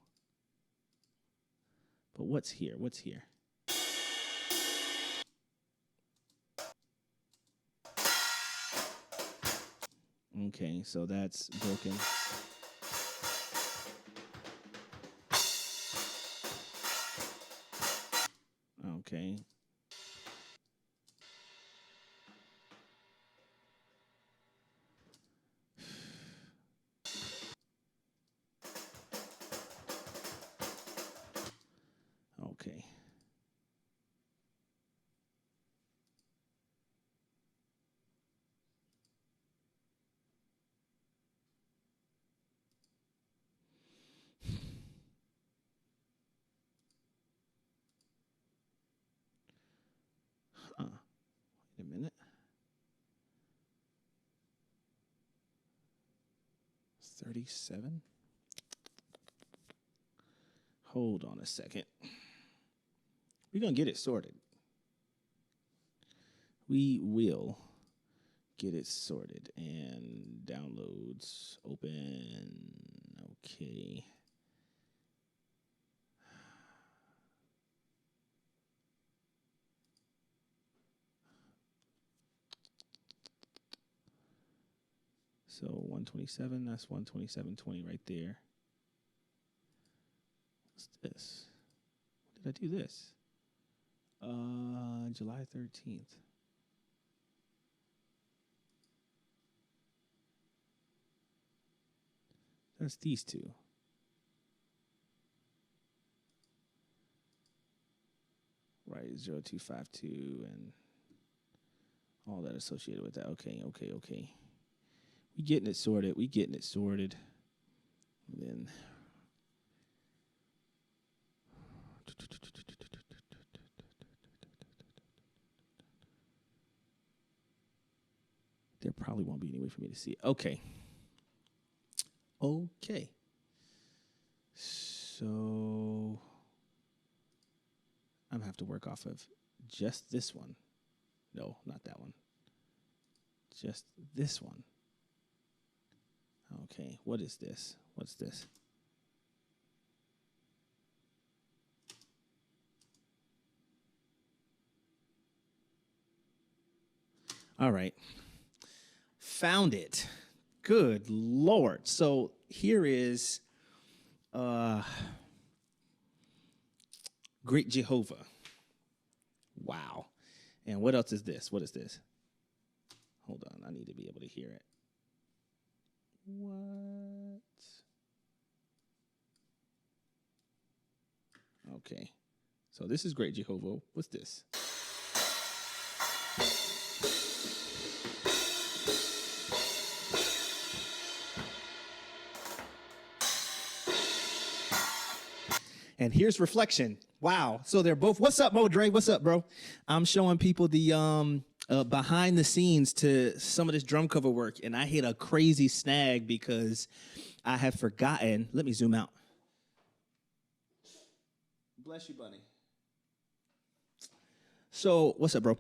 But what's here? What's here? Okay, so that's broken. Okay. 37. Hold on a second. We're going to get it sorted. We will get it sorted. And downloads, open. Okay. So 127, that's 127.20 right there. What's this? When did I do this? July 13th. That's these two. Right, 0252 and all that associated with that. Okay. We getting it sorted. And then there probably won't be any way for me to see it. Okay. So I'm gonna have to work off of just this one. No, not that one. Just this one. Okay, what is this? What's this? All right. Found it. Good Lord. So here is Great Jehovah. Wow. And what else is this? What is this? Hold on. I need to be able to hear it. What? Okay. So this is Great Jehovah. What's this? And here's Reflection. Wow. So they're both. What's up, Mo Dre? What's up, bro? I'm showing people the behind the scenes to some of this drum cover work, and I hit a crazy snag because I have forgotten. Let me zoom out. Bless you, Bunny. So what's up, bro?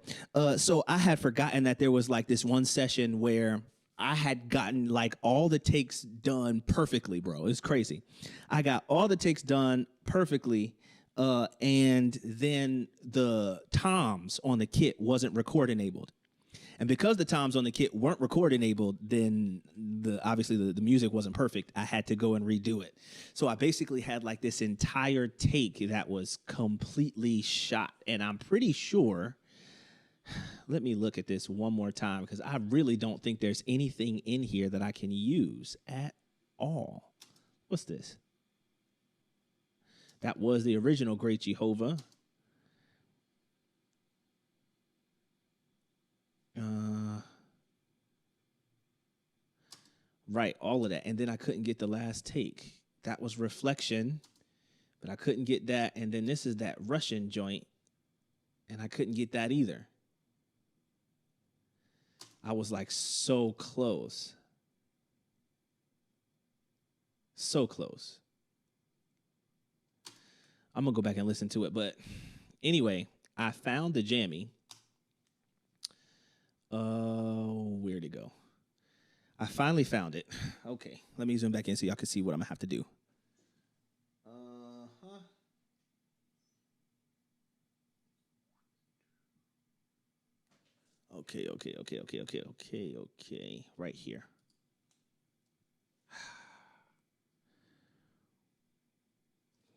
So I had forgotten that there was like this one session where I had gotten like all the takes done perfectly, bro. It's crazy. I got all the takes done perfectly, and then the toms on the kit wasn't record enabled. And because the toms on the kit weren't record enabled, then obviously the music wasn't perfect. I had to go and redo it. So I basically had like this entire take that was completely shot. And I'm pretty sure, let me look at this one more time because I really don't think there's anything in here that I can use at all. What's this? That was the original Great Jehovah. Right, all of that. And then I couldn't get the last take. That was Reflection, but I couldn't get that. And then this is that Russian joint, and I couldn't get that either. I was like so close. So close. I'm going to go back and listen to it. But anyway, I found the jammy. Where'd it go? I finally found it. Okay, let me zoom back in so y'all can see what I'm going to have to do. Okay. Right here.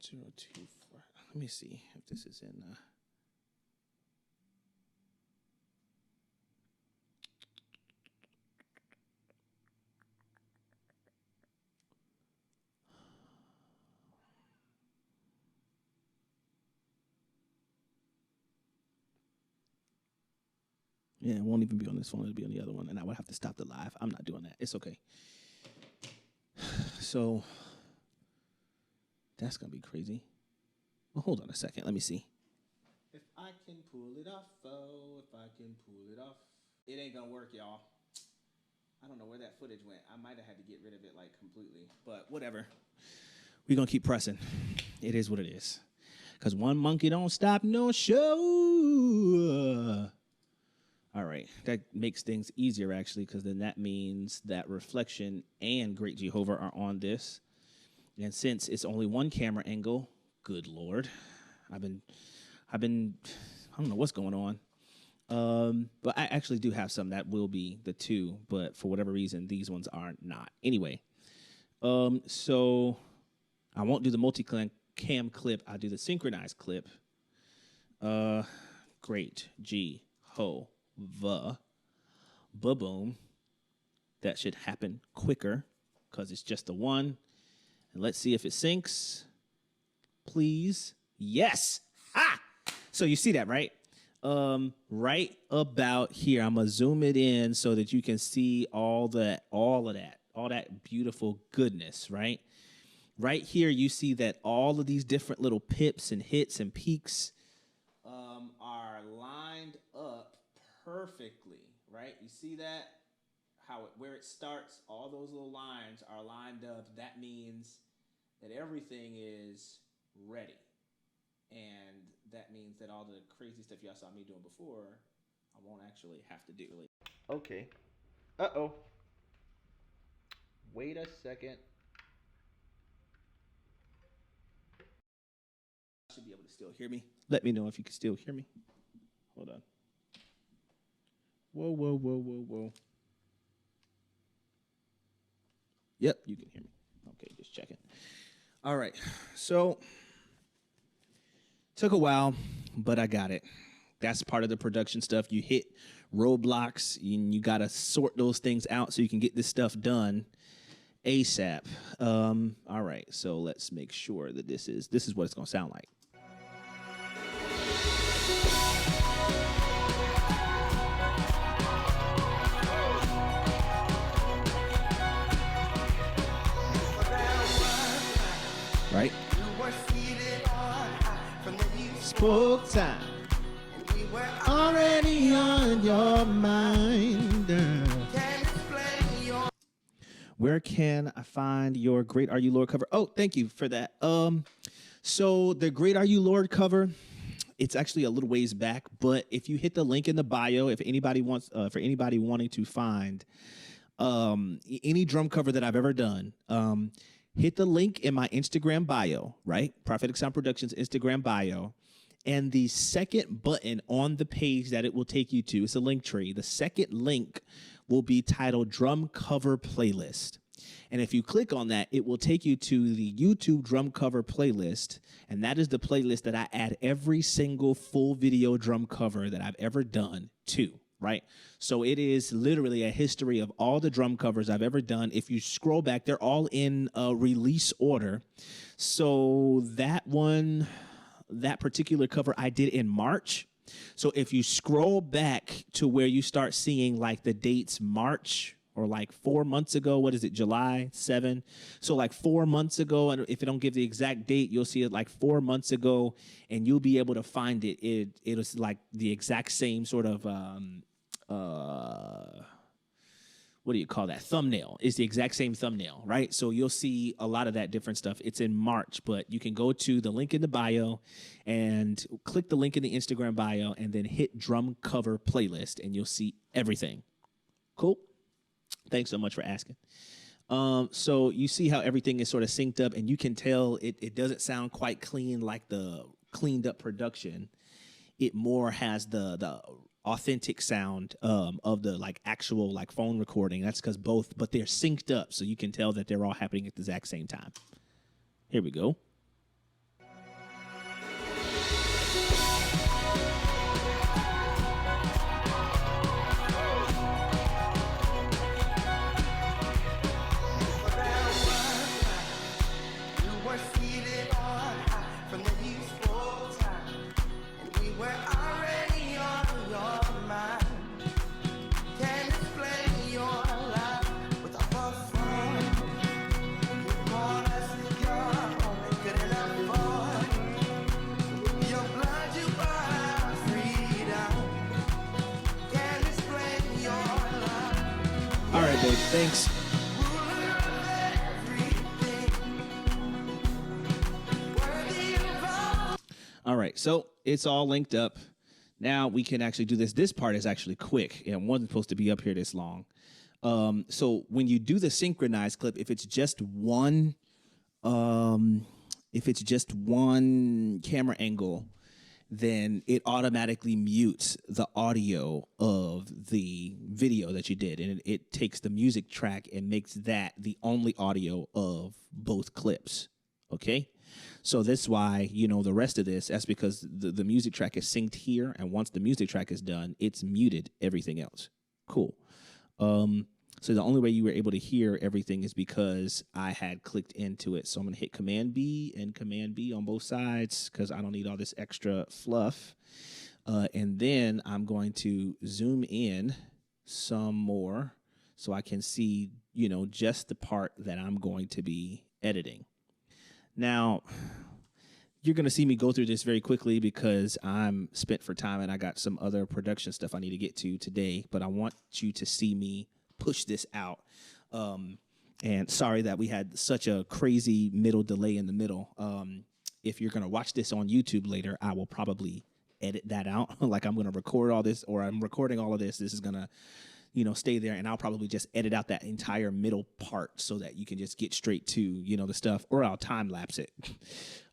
Zero, two, four. Let me see if this is in. Yeah, it won't even be on this phone. It'll be on the other one, and I would have to stop the live. I'm not doing that. It's okay. So that's gonna be crazy. Well, hold on a second. Let me see. If I can pull it off, if I can pull it off. It ain't gonna work, y'all. I don't know where that footage went. I might have had to get rid of it like completely, but whatever. We're going to keep pressing. It is what it is. Because one monkey don't stop no show. All right. That makes things easier, actually, because then that means that Reflection and Great Jehovah are on this. And since it's only one camera angle, good Lord, I don't know what's going on. But I actually do have some that will be the two, but for whatever reason, these ones are not. Anyway, so I won't do the multi-cam clip. I'll do the synchronized clip. Great Jehovah. Ba-boom. That should happen quicker because it's just the one. And let's see if it syncs. Please. Yes. Ha! So you see that, right? Right about here, I'm gonna zoom it in so that you can see all that beautiful goodness, right? Right here, you see that all of these different little pips and hits and peaks are lined up perfectly, right? You see that? Where it starts, all those little lines are lined up. That means that everything is ready. And that means that all the crazy stuff y'all saw me doing before, I won't actually have to do. Okay. Uh-oh. Wait a second. Should be able to still hear me. Let me know if you can still hear me. Hold on. Whoa. Yep, you can hear me. Okay, just checking. All right. So took a while, but I got it. That's part of the production stuff. You hit roadblocks, and you got to sort those things out so you can get this stuff done ASAP. All right, so let's make sure that this is what it's going to sound like. Right? Spoke time. We were already on your mind. Where can I find your Great Are You Lord cover? Oh, thank you for that. So the Great Are You Lord cover, it's actually a little ways back, but if you hit the link in the bio, if anybody wants, for anybody wanting to find any drum cover that I've ever done, hit the link in my Instagram bio, right? Prophetic Sound Productions Instagram bio. And the second button on the page that it will take you to, it's a link tree. The second link will be titled Drum Cover Playlist. And if you click on that, it will take you to the YouTube Drum Cover Playlist. And that is the playlist that I add every single full video drum cover that I've ever done to, right? So it is literally a history of all the drum covers I've ever done. If you scroll back, they're all in release order. So that one, that particular cover I did in March. So if you scroll back to where you start seeing like the dates March or like 4 months ago, what is it, July 7? So like 4 months ago, and if I don't give the exact date, you'll see it like 4 months ago, and you'll be able to find it. It was like the exact same sort of what do you call that? Thumbnail. It's the exact same thumbnail, right? So you'll see a lot of that different stuff. It's in March, but you can go to the link in the bio and click the link in the Instagram bio and then hit Drum Cover Playlist, and you'll see everything. Cool? Thanks so much for asking. So you see how everything is sort of synced up, and you can tell it doesn't sound quite clean like the cleaned up production. It more has the authentic sound of the like actual like phone recording. That's because both, but they're synced up, so you can tell that they're all happening at the exact same time. Here we go. All right, babe. Thanks. All right, so it's all linked up. Now we can actually do this. This part is actually quick, and wasn't supposed to be up here this long. So when you do the synchronized clip, if it's just one camera angle, then it automatically mutes the audio of the video that you did, and it takes the music track and makes that the only audio of both clips. Okay, so that's why, you know, the rest of this, that's because the music track is synced here, and once the music track is done, it's muted everything else. Cool. So the only way you were able to hear everything is because I had clicked into it. So I'm going to hit Command B and Command B on both sides because I don't need all this extra fluff. And then I'm going to zoom in some more so I can see, you know, just the part that I'm going to be editing. Now, you're going to see me go through this very quickly because I'm spent for time and I got some other production stuff I need to get to today. But I want you to see me push this out. And sorry that we had such a crazy middle delay in the middle. If you're going to watch this on YouTube later, I will probably edit that out. Like I'm going to record all this, or I'm recording all of this. This is going to, you know, stay there, and I'll probably just edit out that entire middle part so that you can just get straight to, you know, the stuff, or I'll time lapse it.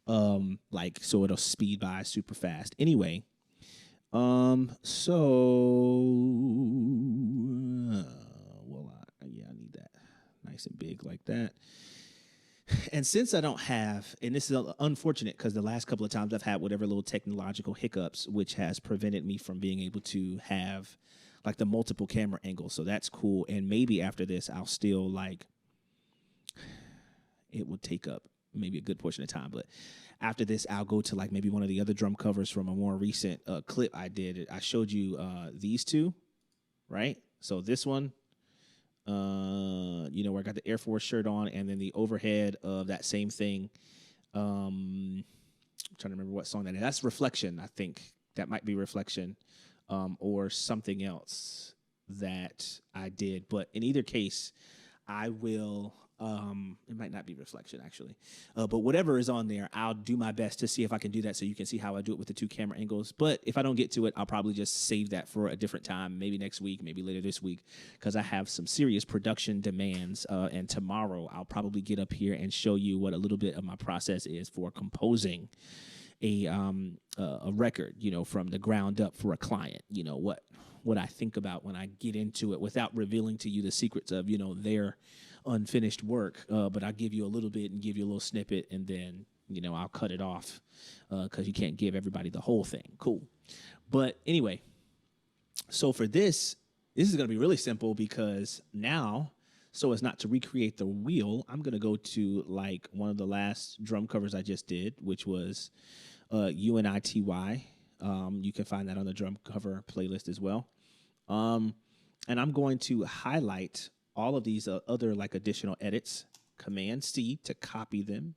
Like, so it'll speed by super fast. Anyway, I need that nice and big like that. And since I don't have, and this is unfortunate because the last couple of times I've had whatever little technological hiccups, which has prevented me from being able to have like the multiple camera angles. So that's cool. And maybe after this, I'll still like, it would take up maybe a good portion of time. But after this, I'll go to like maybe one of the other drum covers from a more recent clip I did. I showed you these two, right? So this one, you know, where I got the Air Force shirt on, and then the overhead of that same thing. I'm trying to remember what song that is. That's Reflection, I think. That might be Reflection, or something else that I did. But in either case, I will, it might not be Reflection, actually. But whatever is on there, I'll do my best to see if I can do that so you can see how I do it with the two camera angles. But if I don't get to it, I'll probably just save that for a different time, maybe next week, maybe later this week, because I have some serious production demands. And tomorrow, I'll probably get up here and show you what a little bit of my process is for composing a record, you know, from the ground up for a client. You know, what I think about when I get into it without revealing to you the secrets of, you know, their unfinished work. But I'll give you a little bit and give you a little snippet, and then, you know, I'll cut it off because you can't give everybody the whole thing. Cool. But anyway, so for this is going to be really simple because now, so as not to recreate the wheel, I'm going to go to like one of the last drum covers I just did, which was UNITY. You can find that on the drum cover playlist as well. And I'm going to highlight all of these other like additional edits, Command C to copy them,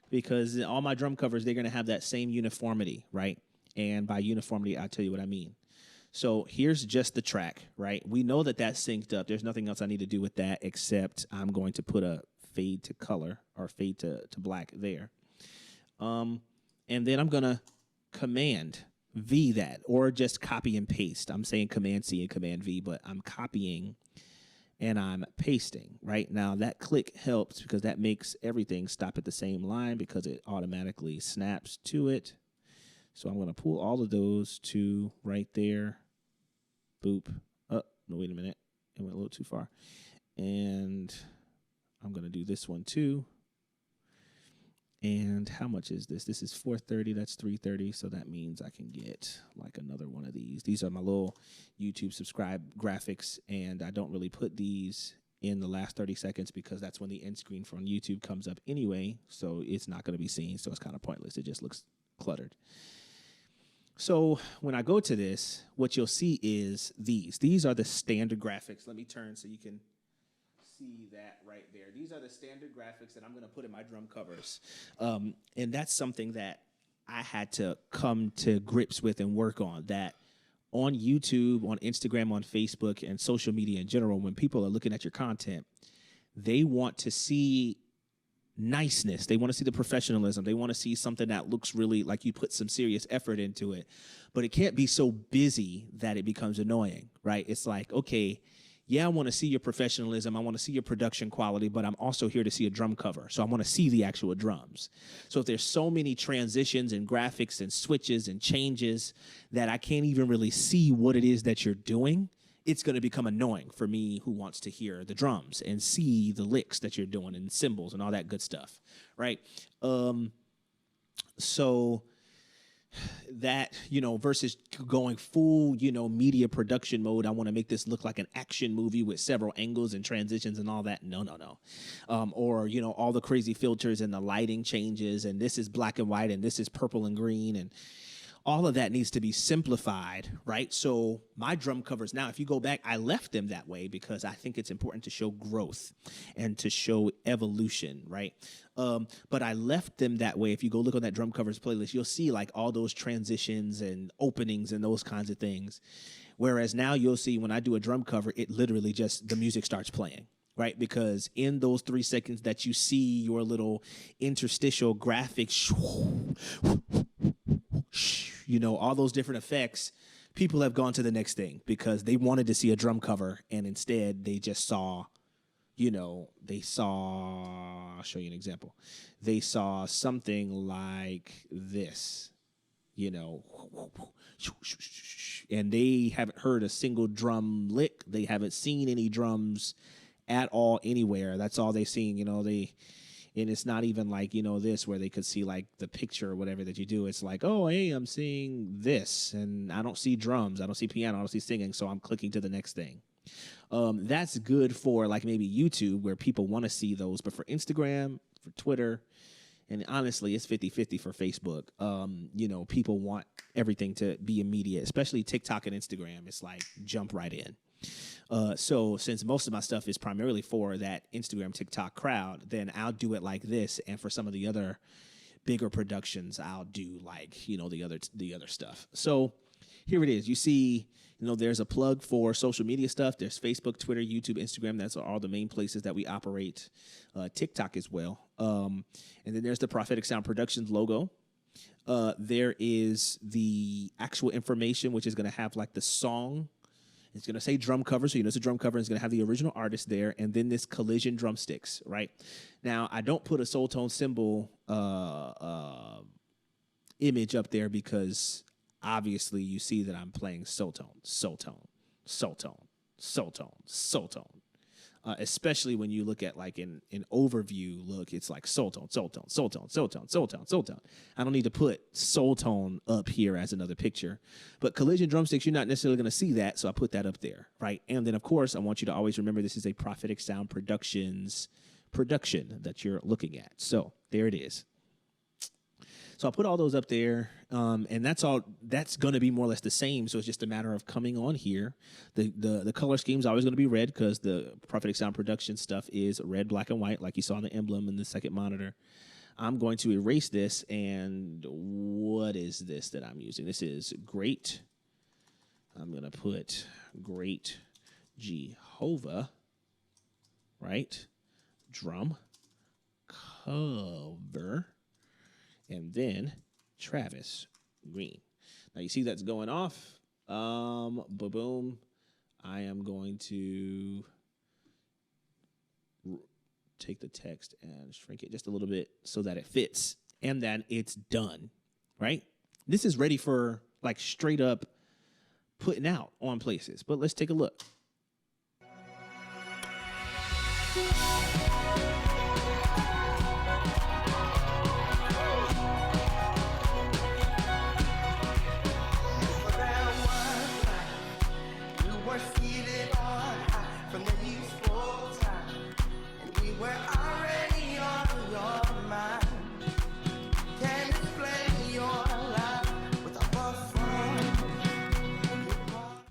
because all my drum covers, they're going to have that same uniformity, right? And by uniformity, I'll tell you what I mean. So here's just the track, right? We know that that's synced up. There's nothing else I need to do with that except I'm going to put a fade to color or fade to black there. And then I'm going to Command V that, or just copy and paste. I'm saying Command C and Command V, but I'm copying and I'm pasting. Right now, that click helps because that makes everything stop at the same line because it automatically snaps to it. So I'm going to pull all of those to right there. Boop. Oh, no, wait a minute. It went a little too far. And I'm going to do this one too. And how much is this? This is 430. That's 330. So that means I can get like another one of these. These are my little YouTube subscribe graphics. And I don't really put these in the last 30 seconds because that's when the end screen from YouTube comes up anyway. So it's not going to be seen. So it's kind of pointless. It just looks cluttered. So when I go to this, what you'll see is these. These are the standard graphics. Let me turn so you can see that right there. These are the standard graphics that I'm going to put in my drum covers. And that's something that I had to come to grips with and work on, that on YouTube, on Instagram, on Facebook, and social media in general, when people are looking at your content, they want to see niceness. They want to see the professionalism. They want to see something that looks really like you put some serious effort into it. But it can't be so busy that it becomes annoying, right? It's like, okay, yeah, I want to see your professionalism. I want to see your production quality, but I'm also here to see a drum cover. So I want to see the actual drums. So if there's so many transitions and graphics and switches and changes that I can't even really see what it is that you're doing, it's going to become annoying for me who wants to hear the drums and see the licks that you're doing and cymbals and all that good stuff, right? So that, versus going full, media production mode. I want to make this look like an action movie with several angles and transitions and all that. No. Or, all the crazy filters and the lighting changes, and this is black and white and this is purple and green, and all of that needs to be simplified, right? So my drum covers now, if you go back, I left them that way because I think it's important to show growth and to show evolution, right? But I left them that way. If you go look on that drum covers playlist, you'll see like all those transitions and openings and those kinds of things. Whereas now you'll see when I do a drum cover, it literally just, the music starts playing. Right, because in those 3 seconds that you see your little interstitial graphics, all those different effects, people have gone to the next thing because they wanted to see a drum cover, and instead they just saw, I'll show you an example. They saw something like this, and they haven't heard a single drum lick. They haven't seen any drums at all anywhere. That's all they've seen, and it's not even like, this where they could see like the picture or whatever that you do. It's like, oh, hey, I'm seeing this and I don't see drums. I don't see piano. I don't see singing. So I'm clicking to the next thing. That's good for like maybe YouTube where people want to see those, but for Instagram, for Twitter, and honestly, it's 50-50 for Facebook. People want everything to be immediate, especially TikTok and Instagram. It's like jump right in. So since most of my stuff is primarily for that Instagram, TikTok crowd, then I'll do it like this. And for some of the other bigger productions, I'll do like, the other stuff. So here it is. You see, there's a plug for social media stuff. There's Facebook, Twitter, YouTube, Instagram. That's all the main places that we operate. TikTok as well. And then there's the Prophetic Sound Productions logo. There is the actual information, which is going to have like the song. It's going to say drum cover, so it's a drum cover. It's going to have the original artist there, and then this Collision drumsticks, right? Now, I don't put a Soul Tone cymbal image up there because obviously you see that I'm playing Soul Tone, Soul Tone, Soul Tone, Soul Tone, Soul Tone. Especially when you look at like an overview look, it's like Soul Tone, Soul Tone, Soul Tone, Soul Tone, Soul Tone, Soul Tone. I don't need to put Soul Tone up here as another picture. But Collision drumsticks, you're not necessarily going to see that, so I put that up there, right? And then, of course, I want you to always remember this is a Prophetic Sound Productions production that you're looking at. So there it is. So I'll put all those up there, and that's going to be more or less the same. So it's just a matter of coming on here. The color scheme is always going to be red because the Prophetic Sound Production stuff is red, black, and white, like you saw in the emblem in the second monitor. I'm going to erase this, and what is this that I'm using? This is Great. I'm going to put Great Jehovah, right? Drum cover. And then Travis Green. Now you see that's going off. Boom. I am going to take the text and shrink it just a little bit so that it fits. And then it's done, right? This is ready for like straight up putting out on places. But let's take a look.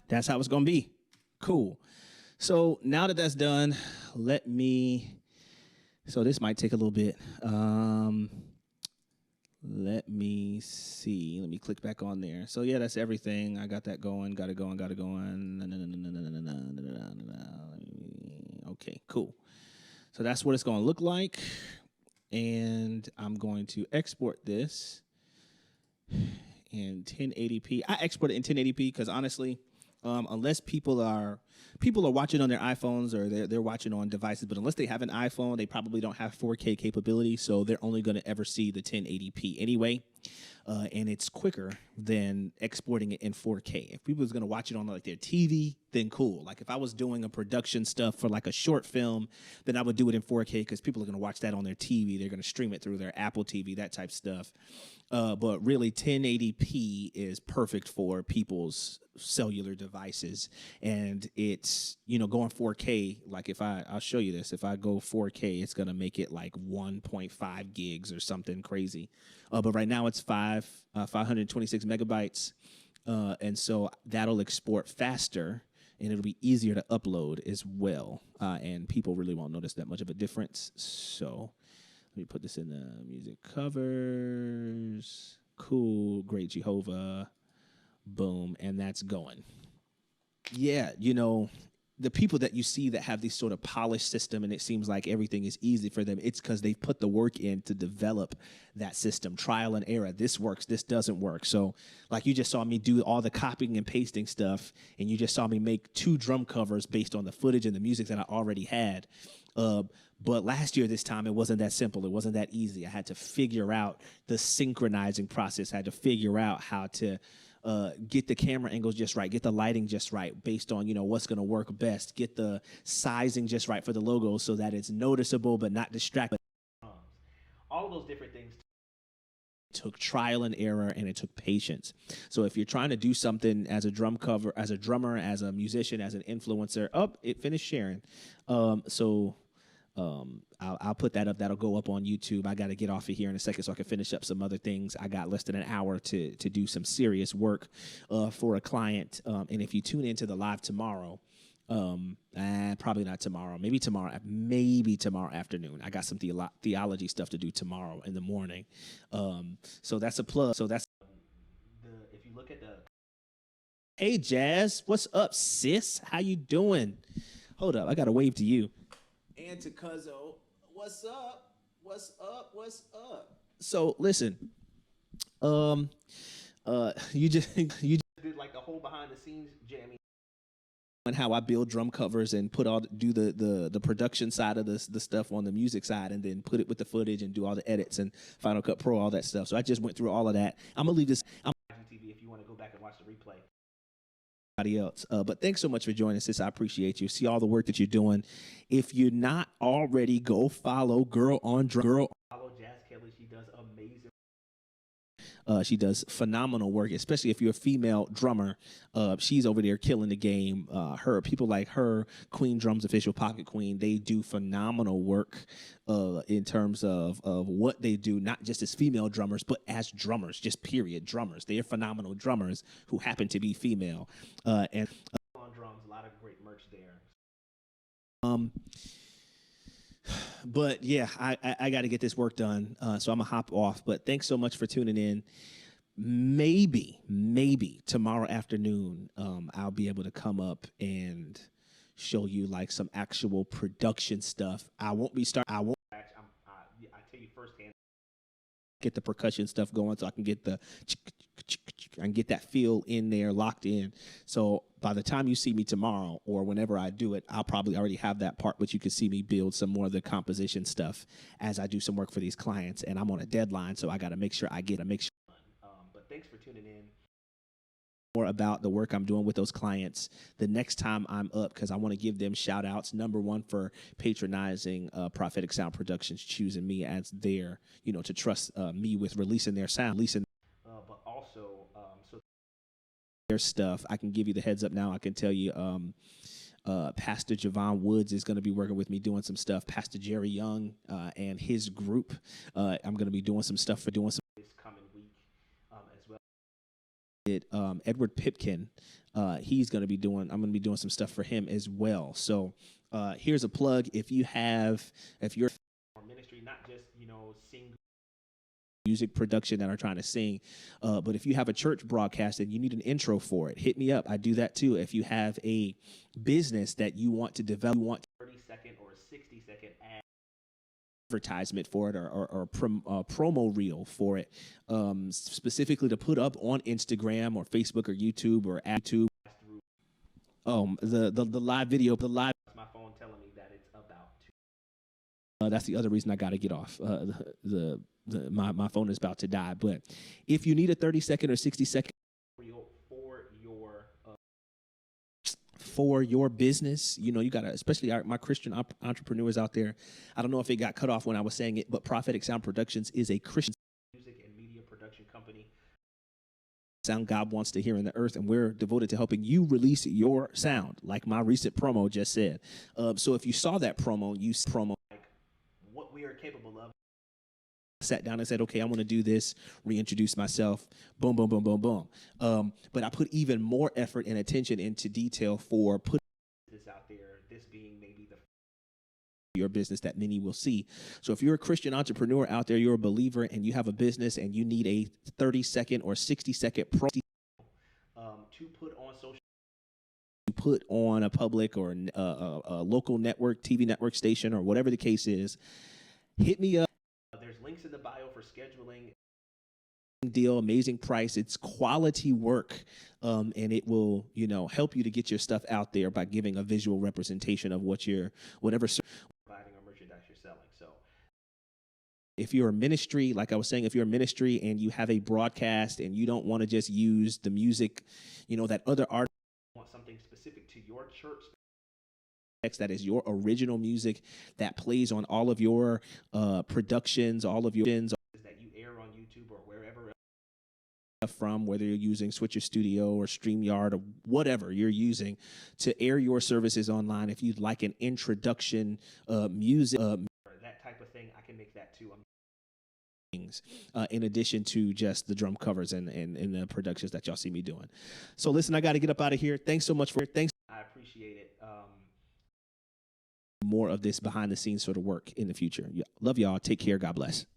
That's how it's going to be. Cool. So now that that's done, so this might take a little bit. Let me see. Let me click back on there. So yeah, that's everything. I got that going. Got it going. Got it going. Okay, cool. So that's what it's going to look like. And I'm going to export this in 1080p. I export it in 1080p because honestly, unless people are watching on their iPhones or they're watching on devices, but unless they have an iPhone, they probably don't have 4K capability, so they're only going to ever see the 1080p anyway. And it's quicker than exporting it in 4K. If people was going to watch it on like their TV, then cool. Like if I was doing a production stuff for like a short film, then I would do it in 4K because people are going to watch that on their TV. They're going to stream it through their Apple TV, that type stuff. But really 1080p is perfect for people's cellular devices. And it's, going 4K, like I'll show you this. If I go 4K, it's going to make it like 1.5 gigs or something crazy. But right now it's 526 megabytes. And so that'll export faster and it'll be easier to upload as well. And people really won't notice that much of a difference. So let me put this in the music covers. Cool. Great Jehovah. Boom. And that's going. Yeah, the people that you see that have this sort of polished system and it seems like everything is easy for them, it's because they've put the work in to develop that system, trial and error. This works, this doesn't work. So like you just saw me do all the copying and pasting stuff, and you just saw me make 2 drum covers based on the footage and the music that I already had. But last year, this time, it wasn't that simple. It wasn't that easy. I had to figure out the synchronizing process. I had to figure out how to get the camera angles just right, get the lighting just right based on, what's going to work best, get the sizing just right for the logo so that it's noticeable but not distracting. All of those different things took trial and error, and it took patience. So if you're trying to do something as a drum cover, as a drummer, as a musician, as an influencer, it finished sharing. I'll put that up. That'll go up on YouTube. I got to get off of here in a second so I can finish up some other things. I got less than an hour to do some serious work for a client. And if you tune into the live tomorrow, probably not tomorrow, maybe tomorrow afternoon. I got some theology stuff to do tomorrow in the morning. So that's a plug. So that's if you look at the. Hey Jazz, what's up, sis? How you doing? Hold up, I got to wave to you. And to Cuzzo, what's up? What's up? What's up? So listen, you just did like the whole behind the scenes jammy and how I build drum covers and do the production side of the stuff on the music side, and then put it with the footage and do all the edits and Final Cut Pro, all that stuff. So I just went through all of that. I'm gonna leave this. TV if you want to go back and watch the replay. Else. But thanks so much for joining us, sis. I appreciate you. See all the work that you're doing. If you're not already, go follow Girl on Drum. Follow Jazz Kelly. She does amazing. She does phenomenal work, especially if you're a female drummer. She's over there killing the game. People like her, Queen Drums Official, Pocket Queen, they do phenomenal work in terms of what they do, not just as female drummers, but as drummers, just period, drummers. They are phenomenal drummers who happen to be female. And on drums, a lot of great merch there. But yeah, I got to get this work done, so I'm gonna hop off. But thanks so much for tuning in. Maybe tomorrow afternoon, I'll be able to come up and show you like some actual production stuff. I won't be starting. I tell you firsthand. Get the percussion stuff going, so I can get that feel in there, locked in. So by the time you see me tomorrow or whenever I do it, I'll probably already have that part, but you can see me build some more of the composition stuff as I do some work for these clients. And I'm on a deadline, so I got to make sure but thanks for tuning in. More about the work I'm doing with those clients the next time I'm up, because I want to give them shout outs. Number one, for patronizing Prophetic Sound Productions, choosing me as their, to trust me with releasing their sound, but also so their stuff. I can give you the heads up now. I can tell you Pastor Javon Woods is going to be working with me doing some stuff. Pastor Jerry Young and his group. I'm going to be doing some stuff this coming week as well. Edward Pipkin, I'm going to be doing some stuff for him as well. So here's a plug. If you're ministry, not just, sing music production that are trying to sing. But if you have a church broadcast and you need an intro for it, hit me up. I do that too. If you have a business that you want to develop, you want 30-second or 60-second advertisement for it or promo reel for it, specifically to put up on Instagram or Facebook or YouTube or YouTube. The live video, my phone telling me that it's about to. That's the other reason I got to get off. My phone is about to die. But if you need a 30-second or 60-second for your business, you know, you got to, especially my Christian entrepreneurs out there. I don't know if it got cut off when I was saying it, but Prophetic Sound Productions is a Christian music and media production company. Sound God wants to hear in the earth, and we're devoted to helping you release your sound, like my recent promo just said. So if you saw that promo, like what we are capable of. Sat down and said, okay, I want to do this, reintroduce myself, boom, boom, boom, boom, boom. But I put even more effort and attention into detail for putting this out there, this being maybe your business that many will see. So if you're a Christian entrepreneur out there, you're a believer, and you have a business and you need a 30-second or 60-second to put on social, put on a public or a local network, TV network station, or whatever the case is, hit me up. There's links in the bio for scheduling. Deal, amazing price. It's quality work, and it will, you know, help you to get your stuff out there by giving a visual representation of what you're, whatever providing or merchandise you're selling. So if you're a ministry, like I was saying, if you're a ministry and you have a broadcast and you don't want to just use the music, you know, that other artists want something specific to your church, that is your original music that plays on all of your productions, all of your that you air on YouTube or wherever else from, whether you're using Switcher Studio or StreamYard or whatever you're using to air your services online. If you'd like an introduction music, that type of thing, I can make that too. In addition to just the drum covers and the productions that y'all see me doing. So listen, I got to get up out of here. Thanks so much for I appreciate it. More of this behind the scenes sort of work in the future. Love y'all. Take care. God bless.